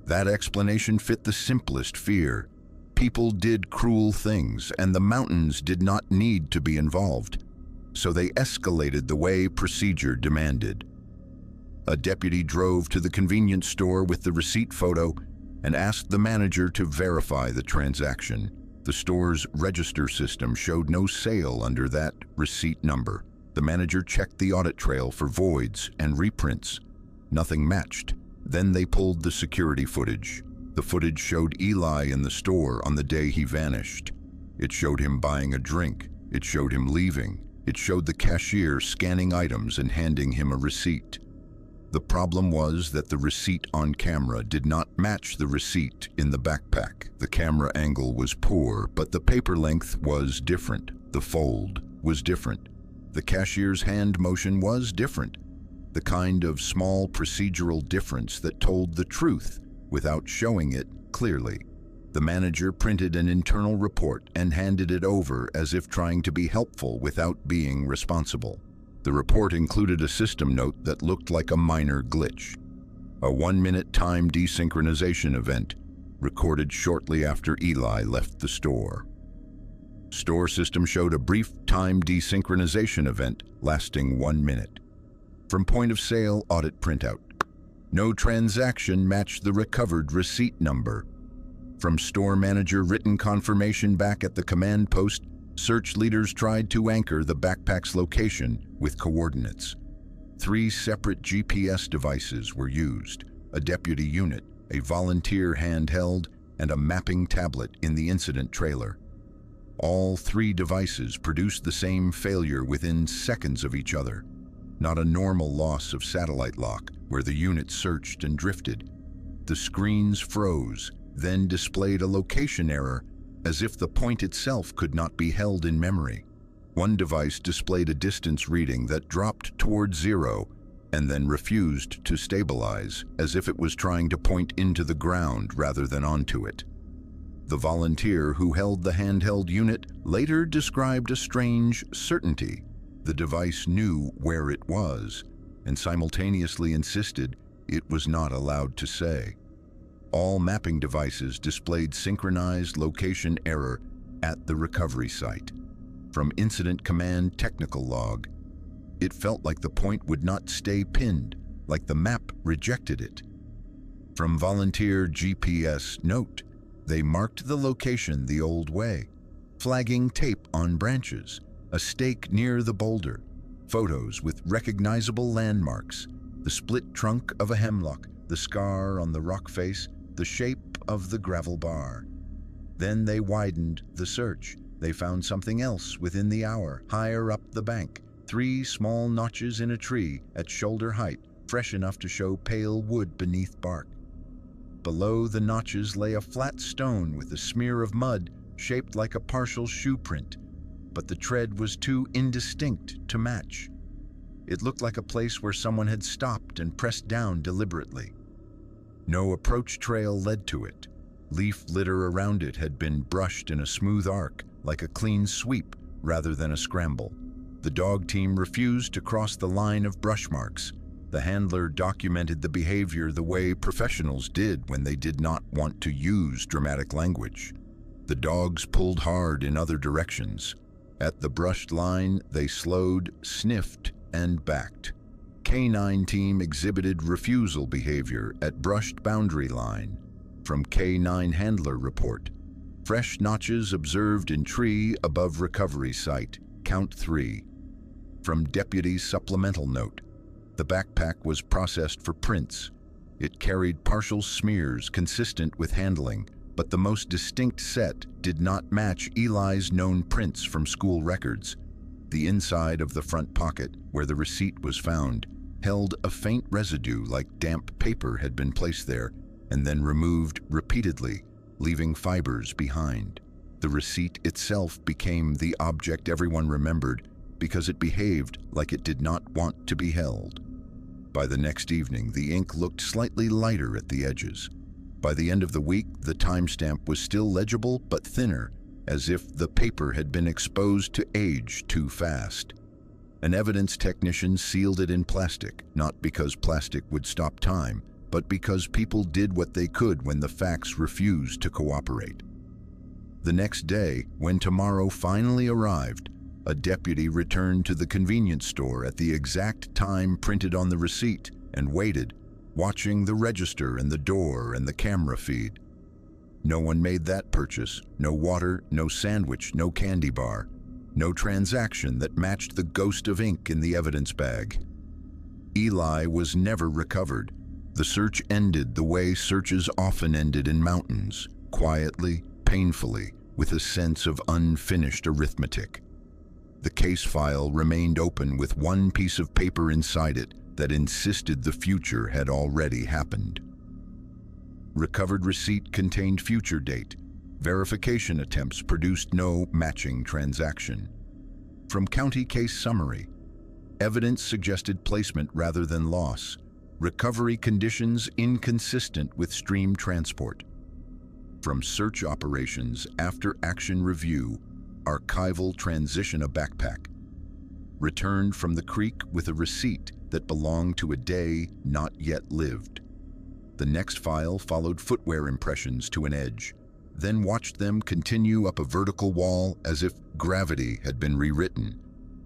Speaker 1: That explanation fit the simplest fear. People did cruel things, and the mountains did not need to be involved. So they escalated the way procedure demanded. A deputy drove to the convenience store with the receipt photo and asked the manager to verify the transaction. The store's register system showed no sale under that receipt number. The manager checked the audit trail for voids and reprints. Nothing matched. Then they pulled the security footage. The footage showed Eli in the store on the day he vanished. It showed him buying a drink. It showed him leaving. It showed the cashier scanning items and handing him a receipt. The problem was that the receipt on camera did not match the receipt in the backpack. The camera angle was poor, but the paper length was different. The fold was different. The cashier's hand motion was different. The kind of small procedural difference that told the truth without showing it clearly. The manager printed an internal report and handed it over as if trying to be helpful without being responsible. The report included a system note that looked like a minor glitch. A 1-minute time desynchronization event recorded shortly after Eli left the store. Store system showed a brief time desynchronization event lasting 1 minute. From point of sale audit printout. No transaction matched the recovered receipt number. From store manager written confirmation back at the command post, search leaders tried to anchor the backpack's location with coordinates. 3 separate GPS devices were used: a deputy unit, a volunteer handheld, and a mapping tablet in the incident trailer. All 3 devices produced the same failure within seconds of each other. Not a normal loss of satellite lock, where the unit searched and drifted. The screens froze, then displayed a location error, as if the point itself could not be held in memory. One device displayed a distance reading that dropped toward 0 and then refused to stabilize, as if it was trying to point into the ground rather than onto it. The volunteer who held the handheld unit later described a strange certainty. The device knew where it was and simultaneously insisted it was not allowed to say. All mapping devices displayed synchronized location error at the recovery site. From Incident Command technical log, it felt like the point would not stay pinned, like the map rejected it. From volunteer GPS note, they marked the location the old way, flagging tape on branches, a stake near the boulder, photos with recognizable landmarks, the split trunk of a hemlock, the scar on the rock face, the shape of the gravel bar. Then they widened the search. They found something else within the hour, higher up the bank. 3 small notches in a tree at shoulder height, fresh enough to show pale wood beneath bark. Below the notches lay a flat stone with a smear of mud shaped like a partial shoe print, but the tread was too indistinct to match. It looked like a place where someone had stopped and pressed down deliberately. No approach trail led to it. Leaf litter around it had been brushed in a smooth arc, like a clean sweep rather than a scramble. The dog team refused to cross the line of brush marks. The handler documented the behavior the way professionals did when they did not want to use dramatic language. The dogs pulled hard in other directions. At the brushed line, they slowed, sniffed, and backed. K9 team exhibited refusal behavior at brushed boundary line. From K9 handler report, fresh notches observed in tree above recovery site, count 3. From deputy's supplemental note, the backpack was processed for prints. It carried partial smears consistent with handling, but the most distinct set did not match Eli's known prints from school records. The inside of the front pocket, where the receipt was found, held a faint residue like damp paper had been placed there and then removed repeatedly, leaving fibers behind. The receipt itself became the object everyone remembered because it behaved like it did not want to be held. By the next evening, the ink looked slightly lighter at the edges. By the end of the week, the timestamp was still legible but thinner, as if the paper had been exposed to age too fast. An evidence technician sealed it in plastic, not because plastic would stop time, but because people did what they could when the facts refused to cooperate. The next day, when tomorrow finally arrived, a deputy returned to the convenience store at the exact time printed on the receipt and waited, watching the register and the door and the camera feed. No one made that purchase. No water, no sandwich, no candy bar. No transaction that matched the ghost of ink in the evidence bag. Eli was never recovered. The search ended the way searches often ended in mountains, quietly, painfully, with a sense of unfinished arithmetic. The case file remained open with one piece of paper inside it that insisted the future had already happened. Recovered receipt contained future date. Verification attempts produced no matching transaction. From county case summary, evidence suggested placement rather than loss. Recovery conditions inconsistent with stream transport. From search operations after action review, archival transition a backpack. Returned from the creek with a receipt that belonged to a day not yet lived. The next file followed footwear impressions to an edge, then watched them continue up a vertical wall as if gravity had been rewritten.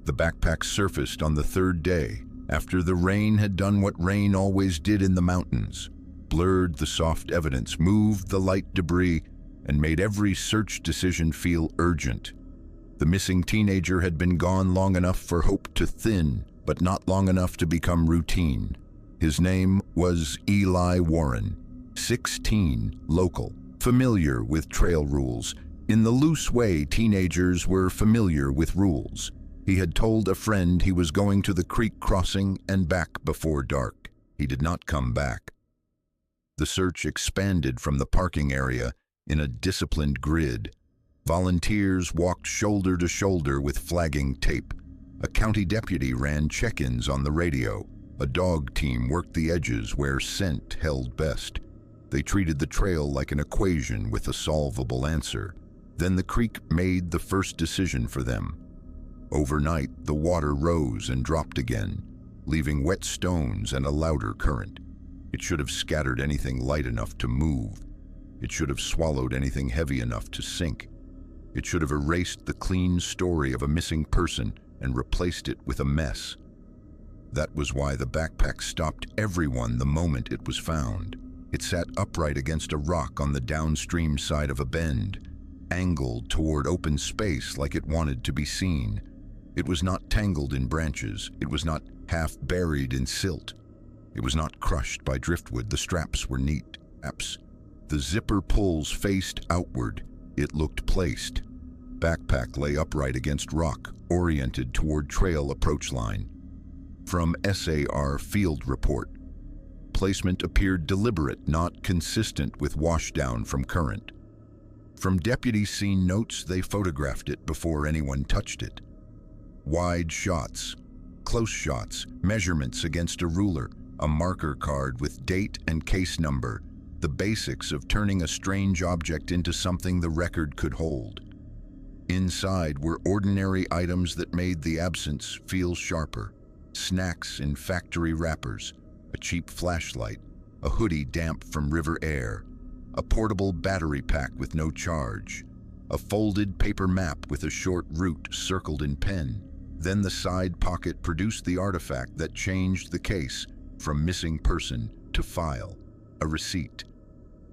Speaker 1: The backpack surfaced on the 3rd day After the rain had done what rain always did in the mountains, blurred the soft evidence, moved the light debris, and made every search decision feel urgent. The missing teenager had been gone long enough for hope to thin, but not long enough to become routine. His name was Eli Warren, 16, local, familiar with trail rules. In the loose way teenagers were familiar with rules. He had told a friend he was going to the creek crossing and back before dark. He did not come back. The search expanded from the parking area in a disciplined grid. Volunteers walked shoulder to shoulder with flagging tape. A county deputy ran check-ins on the radio. A dog team worked the edges where scent held best. They treated the trail like an equation with a solvable answer. Then the creek made the first decision for them. Overnight, the water rose and dropped again, leaving wet stones and a louder current. It should have scattered anything light enough to move. It should have swallowed anything heavy enough to sink. It should have erased the clean story of a missing person and replaced it with a mess. That was why the backpack stopped everyone the moment it was found. It sat upright against a rock on the downstream side of a bend, angled toward open space like it wanted to be seen. It was not tangled in branches. It was not half buried in silt. It was not crushed by driftwood. The straps were neat. The zipper pulls faced outward. It looked placed. Backpack lay upright against rock, oriented toward trail approach line. From SAR field report. Placement appeared deliberate, not consistent with washdown from current. From deputy scene notes, they photographed it before anyone touched it. Wide shots, close shots, measurements against a ruler, a marker card with date and case number, the basics of turning a strange object into something the record could hold. Inside were ordinary items that made the absence feel sharper. Snacks in factory wrappers, a cheap flashlight, a hoodie damp from river air, a portable battery pack with no charge, a folded paper map with a short route circled in pen. Then the side pocket produced the artifact that changed the case from missing person to file, a receipt.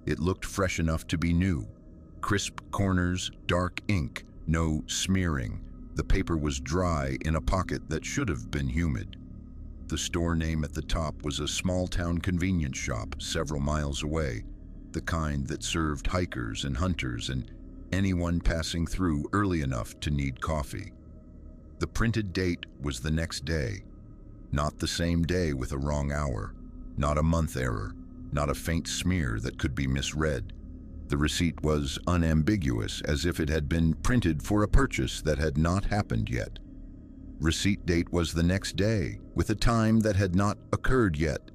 Speaker 1: It looked fresh enough to be new. Crisp corners, dark ink, no smearing. The paper was dry in a pocket that should have been humid. The store name at the top was a small-town convenience shop several miles away, the kind that served hikers and hunters and anyone passing through early enough to need coffee. The printed date was the next day, not the same day with a wrong hour, not a month error, not a faint smear that could be misread. The receipt was unambiguous, as if it had been printed for a purchase that had not happened yet. Receipt date was the next day, with a time that had not occurred yet.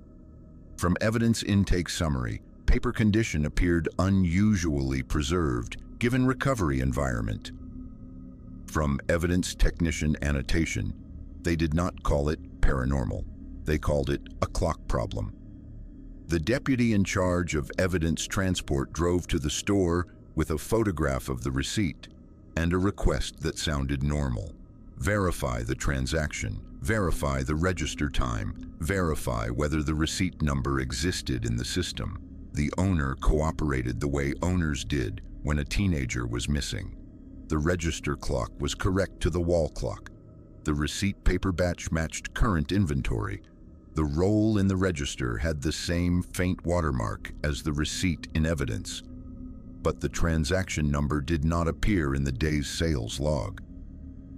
Speaker 1: From evidence intake summary, paper condition appeared unusually preserved, given recovery environment. From evidence technician annotation, they did not call it paranormal. They called it a clock problem. The deputy in charge of evidence transport drove to the store with a photograph of the receipt and a request that sounded normal. Verify the transaction, verify the register time, verify whether the receipt number existed in the system. The owner cooperated the way owners did when a teenager was missing. The register clock was correct to the wall clock. The receipt paper batch matched current inventory. The roll in the register had the same faint watermark as the receipt in evidence, but the transaction number did not appear in the day's sales log.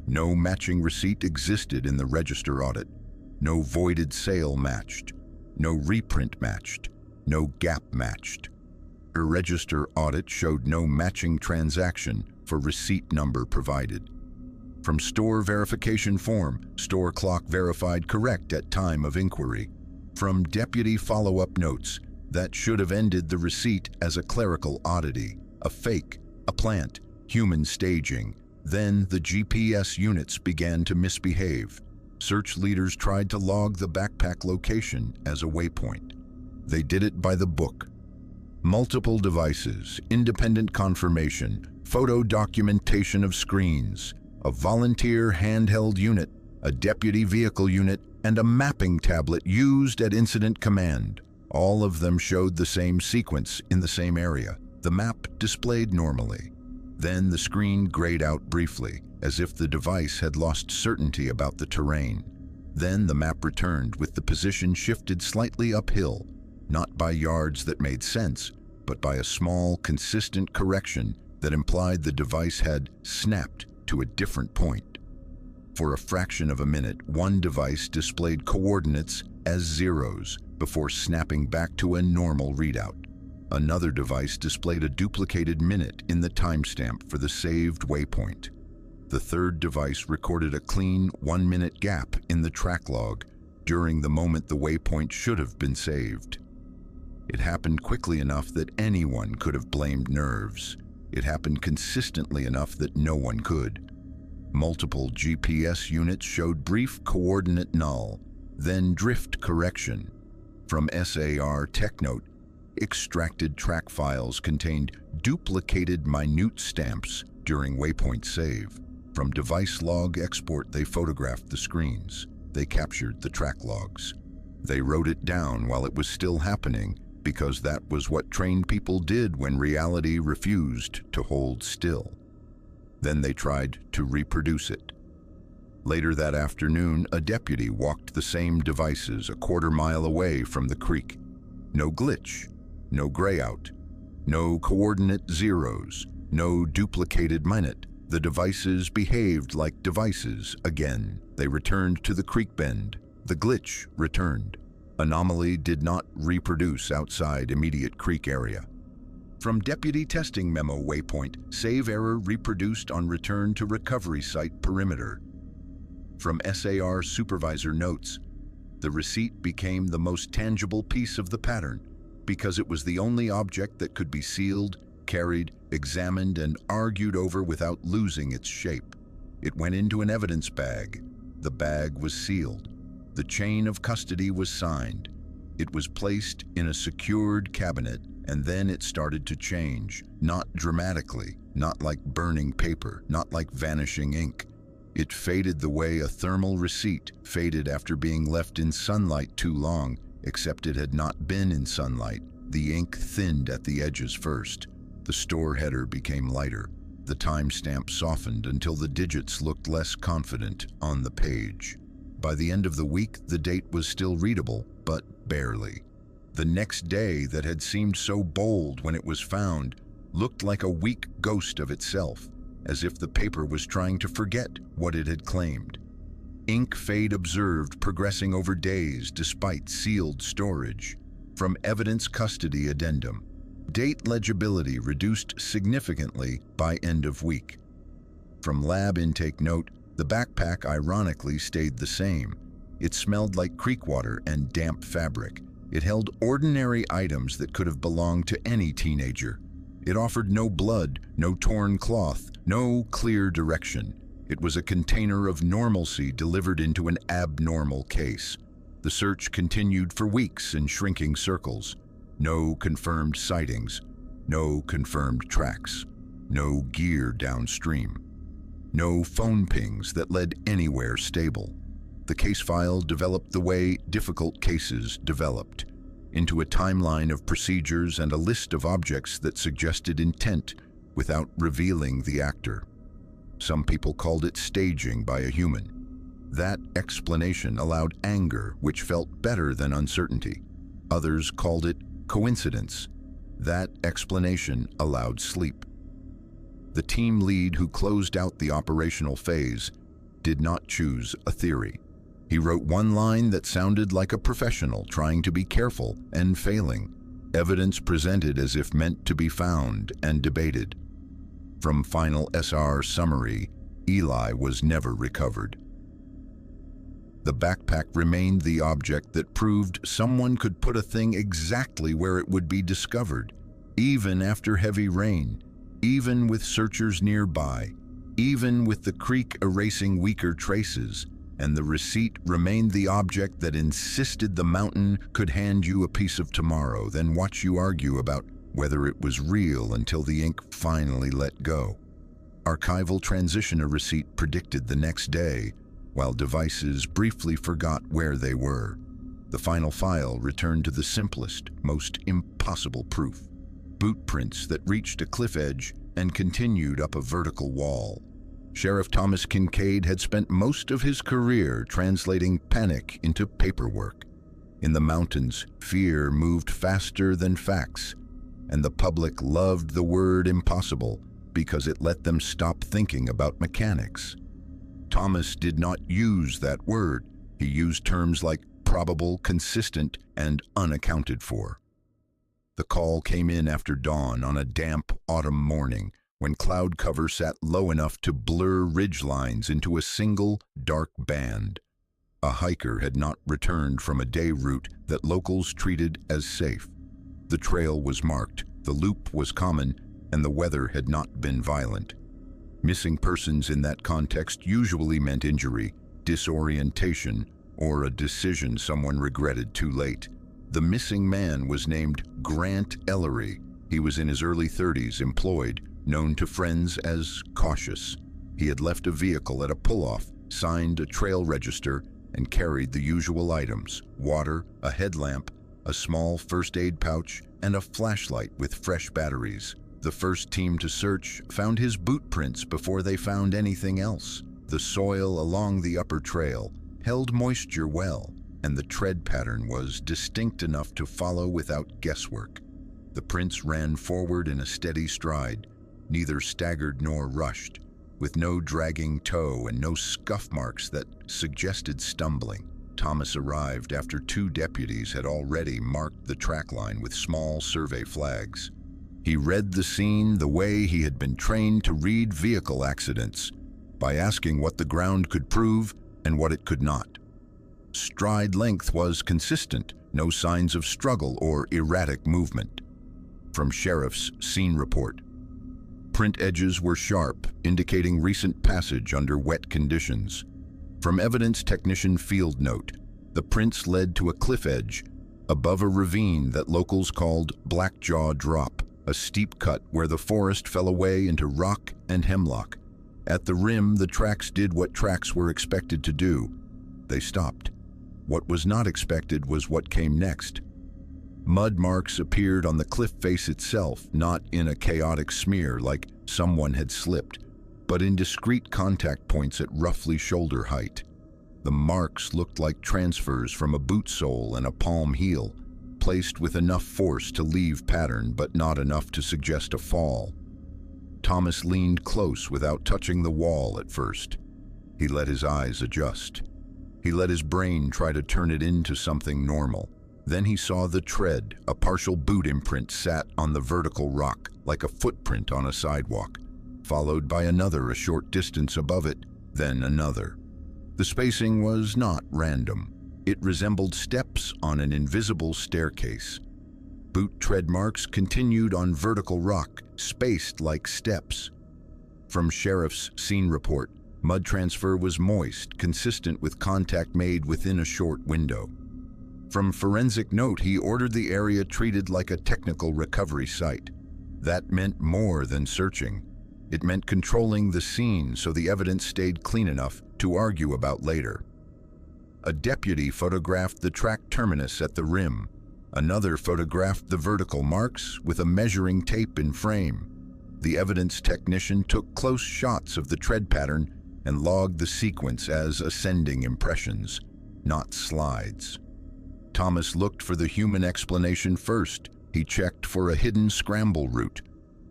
Speaker 1: No matching receipt existed in the register audit. No voided sale matched. No reprint matched. No gap matched. A register audit showed no matching transaction for receipt number provided. From store verification form, store clock verified correct at time of inquiry. From deputy follow-up notes, that should have ended the receipt as a clerical oddity, a fake, a plant, human staging. Then the GPS units began to misbehave. Search leaders tried to log the backpack location as a waypoint. They did it by the book. Multiple devices, independent confirmation, photo documentation of screens, a volunteer handheld unit, a deputy vehicle unit, and a mapping tablet used at incident command. All of them showed the same sequence in the same area. The map displayed normally. Then the screen grayed out briefly, as if the device had lost certainty about the terrain. Then the map returned with the position shifted slightly uphill, not by yards that made sense, but by a small, consistent correction that implied the device had snapped to a different point. For a fraction of a minute, one device displayed coordinates as zeros before snapping back to a normal readout. Another device displayed a duplicated minute in the timestamp for the saved waypoint. The third device recorded a clean 1-minute gap in the track log during the moment the waypoint should have been saved. It happened quickly enough that anyone could have blamed nerves. It happened consistently enough that no one could. Multiple GPS units showed brief coordinate null, then drift correction. From SAR TechNote, extracted track files contained duplicated minute stamps during waypoint save. From device log export, they photographed the screens. They captured the track logs. They wrote it down while it was still happening, because that was what trained people did when reality refused to hold still. Then they tried to reproduce it. Later that afternoon, a deputy walked the same devices a quarter-mile away from the creek. No glitch, no grayout, no coordinate zeros, no duplicated minute. The devices behaved like devices again. They returned to the creek bend. The glitch returned. Anomaly did not reproduce outside immediate creek area. From Deputy Testing Memo Waypoint, save error reproduced on return to recovery site perimeter. From SAR Supervisor Notes, the receipt became the most tangible piece of the pattern because it was the only object that could be sealed, carried, examined, and argued over without losing its shape. It went into an evidence bag. The bag was sealed. The chain of custody was signed. It was placed in a secured cabinet, and then it started to change, not dramatically, not like burning paper, not like vanishing ink. It faded the way a thermal receipt faded after being left in sunlight too long, except it had not been in sunlight. The ink thinned at the edges first. The store header became lighter. The timestamp softened until the digits looked less confident on the page. By the end of the week, the date was still readable, but barely. The next day that had seemed so bold when it was found looked like a weak ghost of itself, as if the paper was trying to forget what it had claimed. Ink fade observed progressing over days despite sealed storage. From evidence custody addendum, date legibility reduced significantly by end of week. From lab intake note, the backpack ironically stayed the same. It smelled like creek water and damp fabric. It held ordinary items that could have belonged to any teenager. It offered no blood, no torn cloth, no clear direction. It was a container of normalcy delivered into an abnormal case. The search continued for weeks in shrinking circles. No confirmed sightings, no confirmed tracks, no gear downstream, no phone pings that led anywhere stable. The case file developed the way difficult cases developed, into a timeline of procedures and a list of objects that suggested intent without revealing the actor. Some people called it staging by a human. That explanation allowed anger, which felt better than uncertainty. Others called it coincidence. That explanation allowed sleep. The team lead who closed out the operational phase did not choose a theory. He wrote one line that sounded like a professional trying to be careful and failing. Evidence presented as if meant to be found and debated. From final SR summary, Eli was never recovered. The backpack remained the object that proved someone could put a thing exactly where it would be discovered, even after heavy rain, even with searchers nearby, even with the creek erasing weaker traces, and the receipt remained the object that insisted the mountain could hand you a piece of tomorrow, then watch you argue about whether it was real until the ink finally let go. Archival transitioner receipt predicted the next day, while devices briefly forgot where they were. The final file returned to the simplest, most impossible proof: boot prints that reached a cliff edge and continued up a vertical wall. Sheriff Thomas Kincaid had spent most of his career translating panic into paperwork. In the mountains, fear moved faster than facts, and the public loved the word impossible because it let them stop thinking about mechanics. Thomas did not use that word. He used terms like probable, consistent, and unaccounted for. The call came in after dawn on a damp autumn morning, when cloud cover sat low enough to blur ridge lines into a single dark band. A hiker had not returned from a day route that locals treated as safe. The trail was marked, the loop was common, and the weather had not been violent. Missing persons in that context usually meant injury, disorientation, or a decision someone regretted too late. The missing man was named Grant Ellery. He was in his early 30s, employed, known to friends as cautious. He had left a vehicle at a pull-off, signed a trail register, and carried the usual items: water, a headlamp, a small first aid pouch, and a flashlight with fresh batteries. The first team to search found his boot prints before they found anything else. The soil along the upper trail held moisture well, and the tread pattern was distinct enough to follow without guesswork. The prints ran forward in a steady stride, neither staggered nor rushed, with no dragging toe and no scuff marks that suggested stumbling. Thomas arrived after 2 deputies had already marked the track line with small survey flags. He read the scene the way he had been trained to read vehicle accidents, by asking what the ground could prove and what it could not. Stride length was consistent, no signs of struggle or erratic movement. From Sheriff's scene report, print edges were sharp, indicating recent passage under wet conditions. From evidence technician field note, the prints led to a cliff edge above a ravine that locals called Blackjaw Drop, a steep cut where the forest fell away into rock and hemlock. At the rim, the tracks did what tracks were expected to do. They stopped. What was not expected was what came next. Mud marks appeared on the cliff face itself, not in a chaotic smear like someone had slipped, but in discrete contact points at roughly shoulder height. The marks looked like transfers from a boot sole and a palm heel, placed with enough force to leave pattern but not enough to suggest a fall. Thomas leaned close without touching the wall at first. He let his eyes adjust. He let his brain try to turn it into something normal. Then he saw the tread, a partial boot imprint sat on the vertical rock, like a footprint on a sidewalk, followed by another a short distance above it, then another. The spacing was not random. It resembled steps on an invisible staircase. Boot tread marks continued on vertical rock, spaced like steps. From Sheriff's scene report, mud transfer was moist, consistent with contact made within a short window. From forensic note, he ordered the area treated like a technical recovery site. That meant more than searching. It meant controlling the scene so the evidence stayed clean enough to argue about later. A deputy photographed the track terminus at the rim. Another photographed the vertical marks with a measuring tape in frame. The evidence technician took close shots of the tread pattern and logged the sequence as ascending impressions, not slides. Thomas looked for the human explanation first. He checked for a hidden scramble route.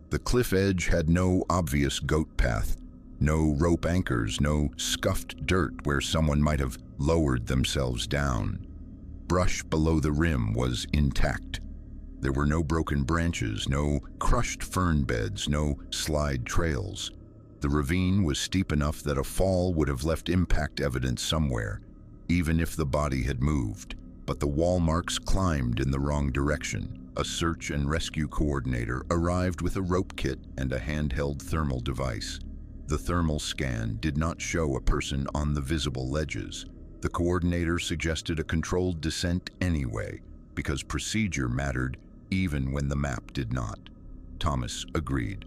Speaker 1: The cliff edge had no obvious goat path, no rope anchors, no scuffed dirt where someone might have lowered themselves down. Brush below the rim was intact. There were no broken branches, no crushed fern beds, no slide trails. The ravine was steep enough that a fall would have left impact evidence somewhere, even if the body had moved. But the wall marks climbed in the wrong direction. A search and rescue coordinator arrived with a rope kit and a handheld thermal device. The thermal scan did not show a person on the visible ledges. The coordinator suggested a controlled descent anyway, because procedure mattered even when the map did not. Thomas agreed.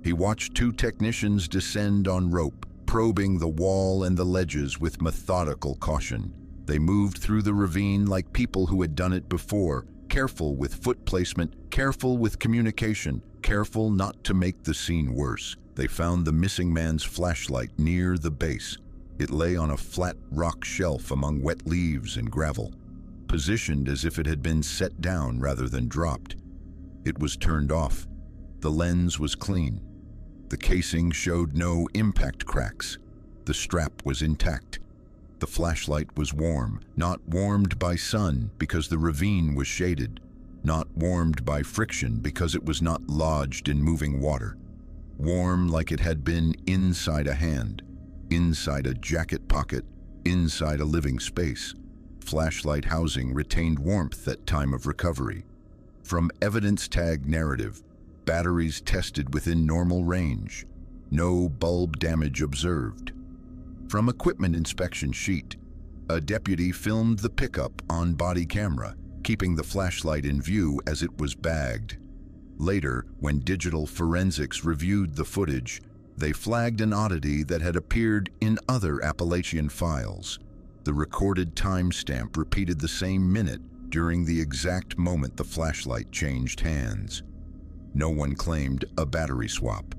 Speaker 1: He watched 2 technicians descend on rope, probing the wall and the ledges with methodical caution. They moved through the ravine like people who had done it before, careful with foot placement, careful with communication, careful not to make the scene worse. They found the missing man's flashlight near the base. It lay on a flat rock shelf among wet leaves and gravel, positioned as if it had been set down rather than dropped. It was turned off. The lens was clean. The casing showed no impact cracks. The strap was intact. The flashlight was warm, not warmed by sun because the ravine was shaded, not warmed by friction because it was not lodged in moving water. Warm like it had been inside a hand, inside a jacket pocket, inside a living space. Flashlight housing retained warmth at time of recovery. From evidence tag narrative, batteries tested within normal range. No bulb damage observed. From equipment inspection sheet, a deputy filmed the pickup on body camera, keeping the flashlight in view as it was bagged. Later, when digital forensics reviewed the footage, they flagged an oddity that had appeared in other Appalachian files. The recorded timestamp repeated the same minute during the exact moment the flashlight changed hands. No one claimed a battery swap.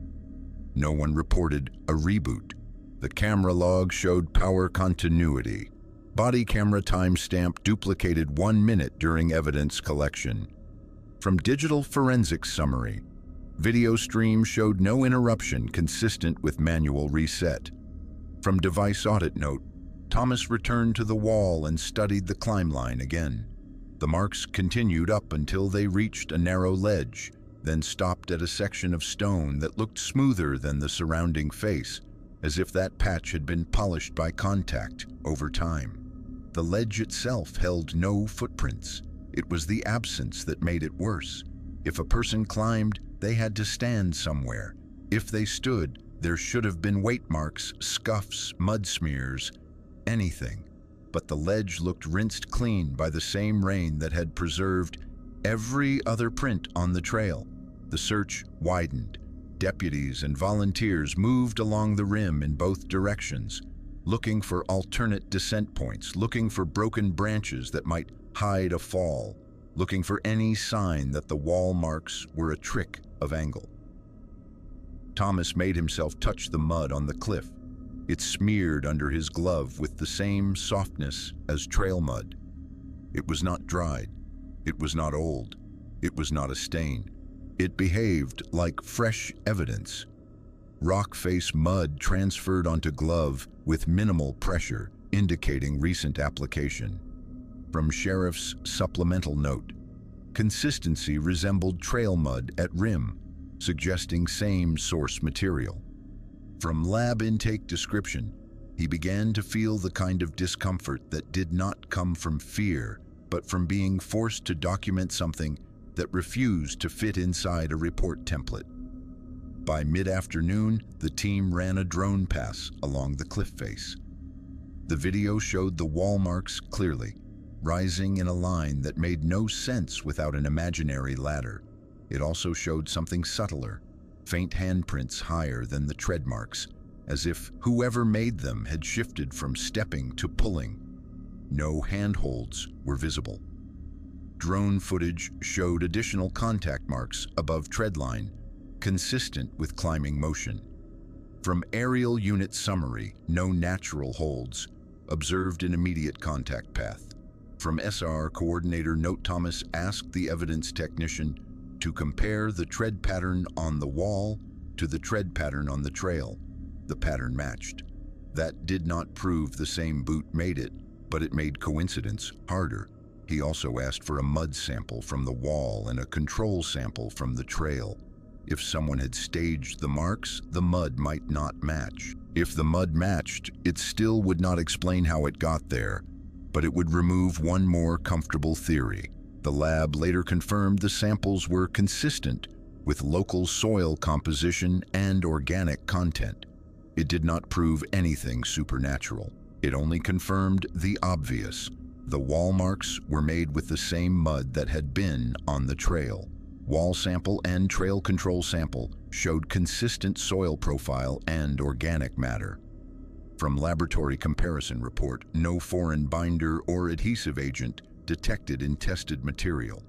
Speaker 1: No one reported a reboot. The camera log showed power continuity. Body camera timestamp duplicated 1 minute during evidence collection. From digital forensics summary, video stream showed no interruption consistent with manual reset. From device audit note, Thomas returned to the wall and studied the climb line again. The marks continued up until they reached a narrow ledge, then stopped at a section of stone that looked smoother than the surrounding face, as if that patch had been polished by contact over time. The ledge itself held no footprints. It was the absence that made it worse. If a person climbed, they had to stand somewhere. If they stood, there should have been weight marks, scuffs, mud smears, anything. But the ledge looked rinsed clean by the same rain that had preserved every other print on the trail. The search widened. Deputies and volunteers moved along the rim in both directions, looking for alternate descent points, looking for broken branches that might hide a fall, looking for any sign that the wall marks were a trick of angle. Thomas made himself touch the mud on the cliff. It smeared under his glove with the same softness as trail mud. It was not dried. It was not old. It was not a stain. It behaved like fresh evidence. Rock face mud transferred onto glove with minimal pressure, indicating recent application. From sheriff's supplemental note, consistency resembled trail mud at rim, suggesting same source material. From lab intake description, he began to feel the kind of discomfort that did not come from fear, but from being forced to document something that refused to fit inside a report template. By mid-afternoon, the team ran a drone pass along the cliff face. The video showed the wall marks clearly, rising in a line that made no sense without an imaginary ladder. It also showed something subtler, faint handprints higher than the tread marks, as if whoever made them had shifted from stepping to pulling. No handholds were visible. Drone footage showed additional contact marks above treadline, consistent with climbing motion. From aerial unit summary, no natural holds, observed an immediate contact path. From SR coordinator note, Thomas asked the evidence technician to compare the tread pattern on the wall to the tread pattern on the trail. The pattern matched. That did not prove the same boot made it, but it made coincidence harder. He also asked for a mud sample from the wall and a control sample from the trail. If someone had staged the marks, the mud might not match. If the mud matched, it still would not explain how it got there, but it would remove one more comfortable theory. The lab later confirmed the samples were consistent with local soil composition and organic content. It did not prove anything supernatural. It only confirmed the obvious. The wall marks were made with the same mud that had been on the trail. Wall sample and trail control sample showed consistent soil profile and organic matter. From laboratory comparison report, no foreign binder or adhesive agent detected in tested material.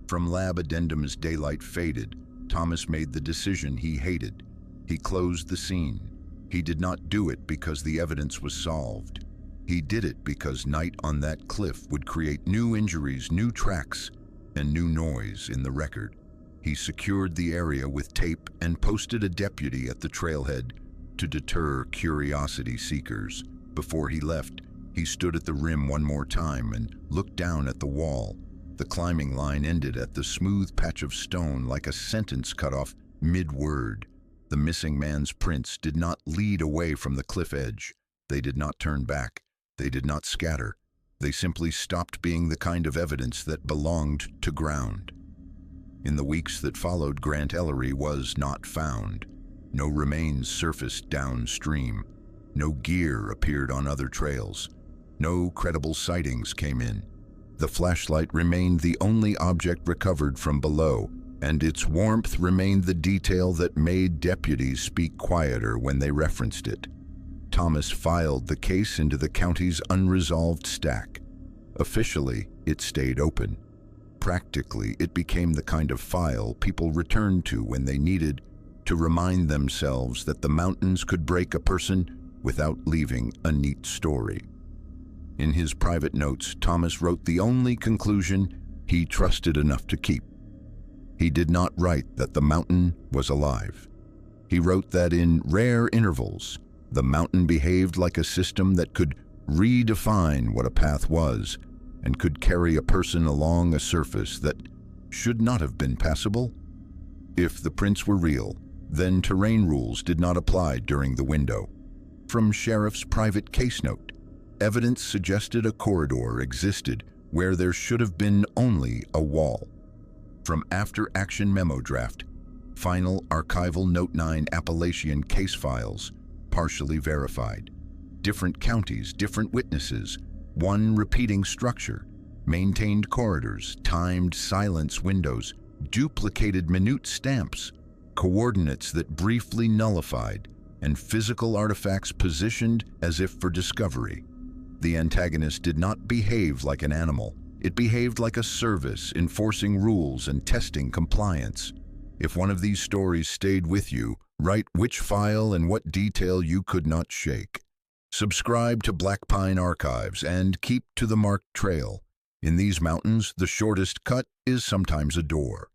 Speaker 1: From lab addendum as daylight faded, Thomas made the decision he hated. He closed the scene. He did not do it because the evidence was solved. He did it because night on that cliff would create new injuries, new tracks, and new noise in the record. He secured the area with tape and posted a deputy at the trailhead to deter curiosity seekers. Before he left, he stood at the rim one more time and looked down at the wall. The climbing line ended at the smooth patch of stone like a sentence cut off mid-word. The missing man's prints did not lead away from the cliff edge. They did not turn back. They did not scatter. They simply stopped being the kind of evidence that belonged to ground. In the weeks that followed, Grant Ellery was not found. No remains surfaced downstream. No gear appeared on other trails. No credible sightings came in. The flashlight remained the only object recovered from below, and its warmth remained the detail that made deputies speak quieter when they referenced it. Thomas filed the case into the county's unresolved stack. Officially, it stayed open. Practically, it became the kind of file people returned to when they needed to remind themselves that the mountains could break a person without leaving a neat story. In his private notes, Thomas wrote the only conclusion he trusted enough to keep. He did not write that the mountain was alive. He wrote that in rare intervals, the mountain behaved like a system that could redefine what a path was and could carry a person along a surface that should not have been passable. If the prints were real, then terrain rules did not apply during the window. From Sheriff's private case note, evidence suggested a corridor existed where there should have been only a wall. From after-action memo draft, final archival Note 9 Appalachian case files, partially verified. Different counties, different witnesses, one repeating structure, maintained corridors, timed silence windows, duplicated minute stamps, coordinates that briefly nullified, and physical artifacts positioned as if for discovery. The antagonist did not behave like an animal. It behaved like a service, enforcing rules and testing compliance. If one of these stories stayed with you, write which file and what detail you could not shake. Subscribe to Black Pine Archives and keep to the marked trail. In these mountains, the shortest cut is sometimes a door.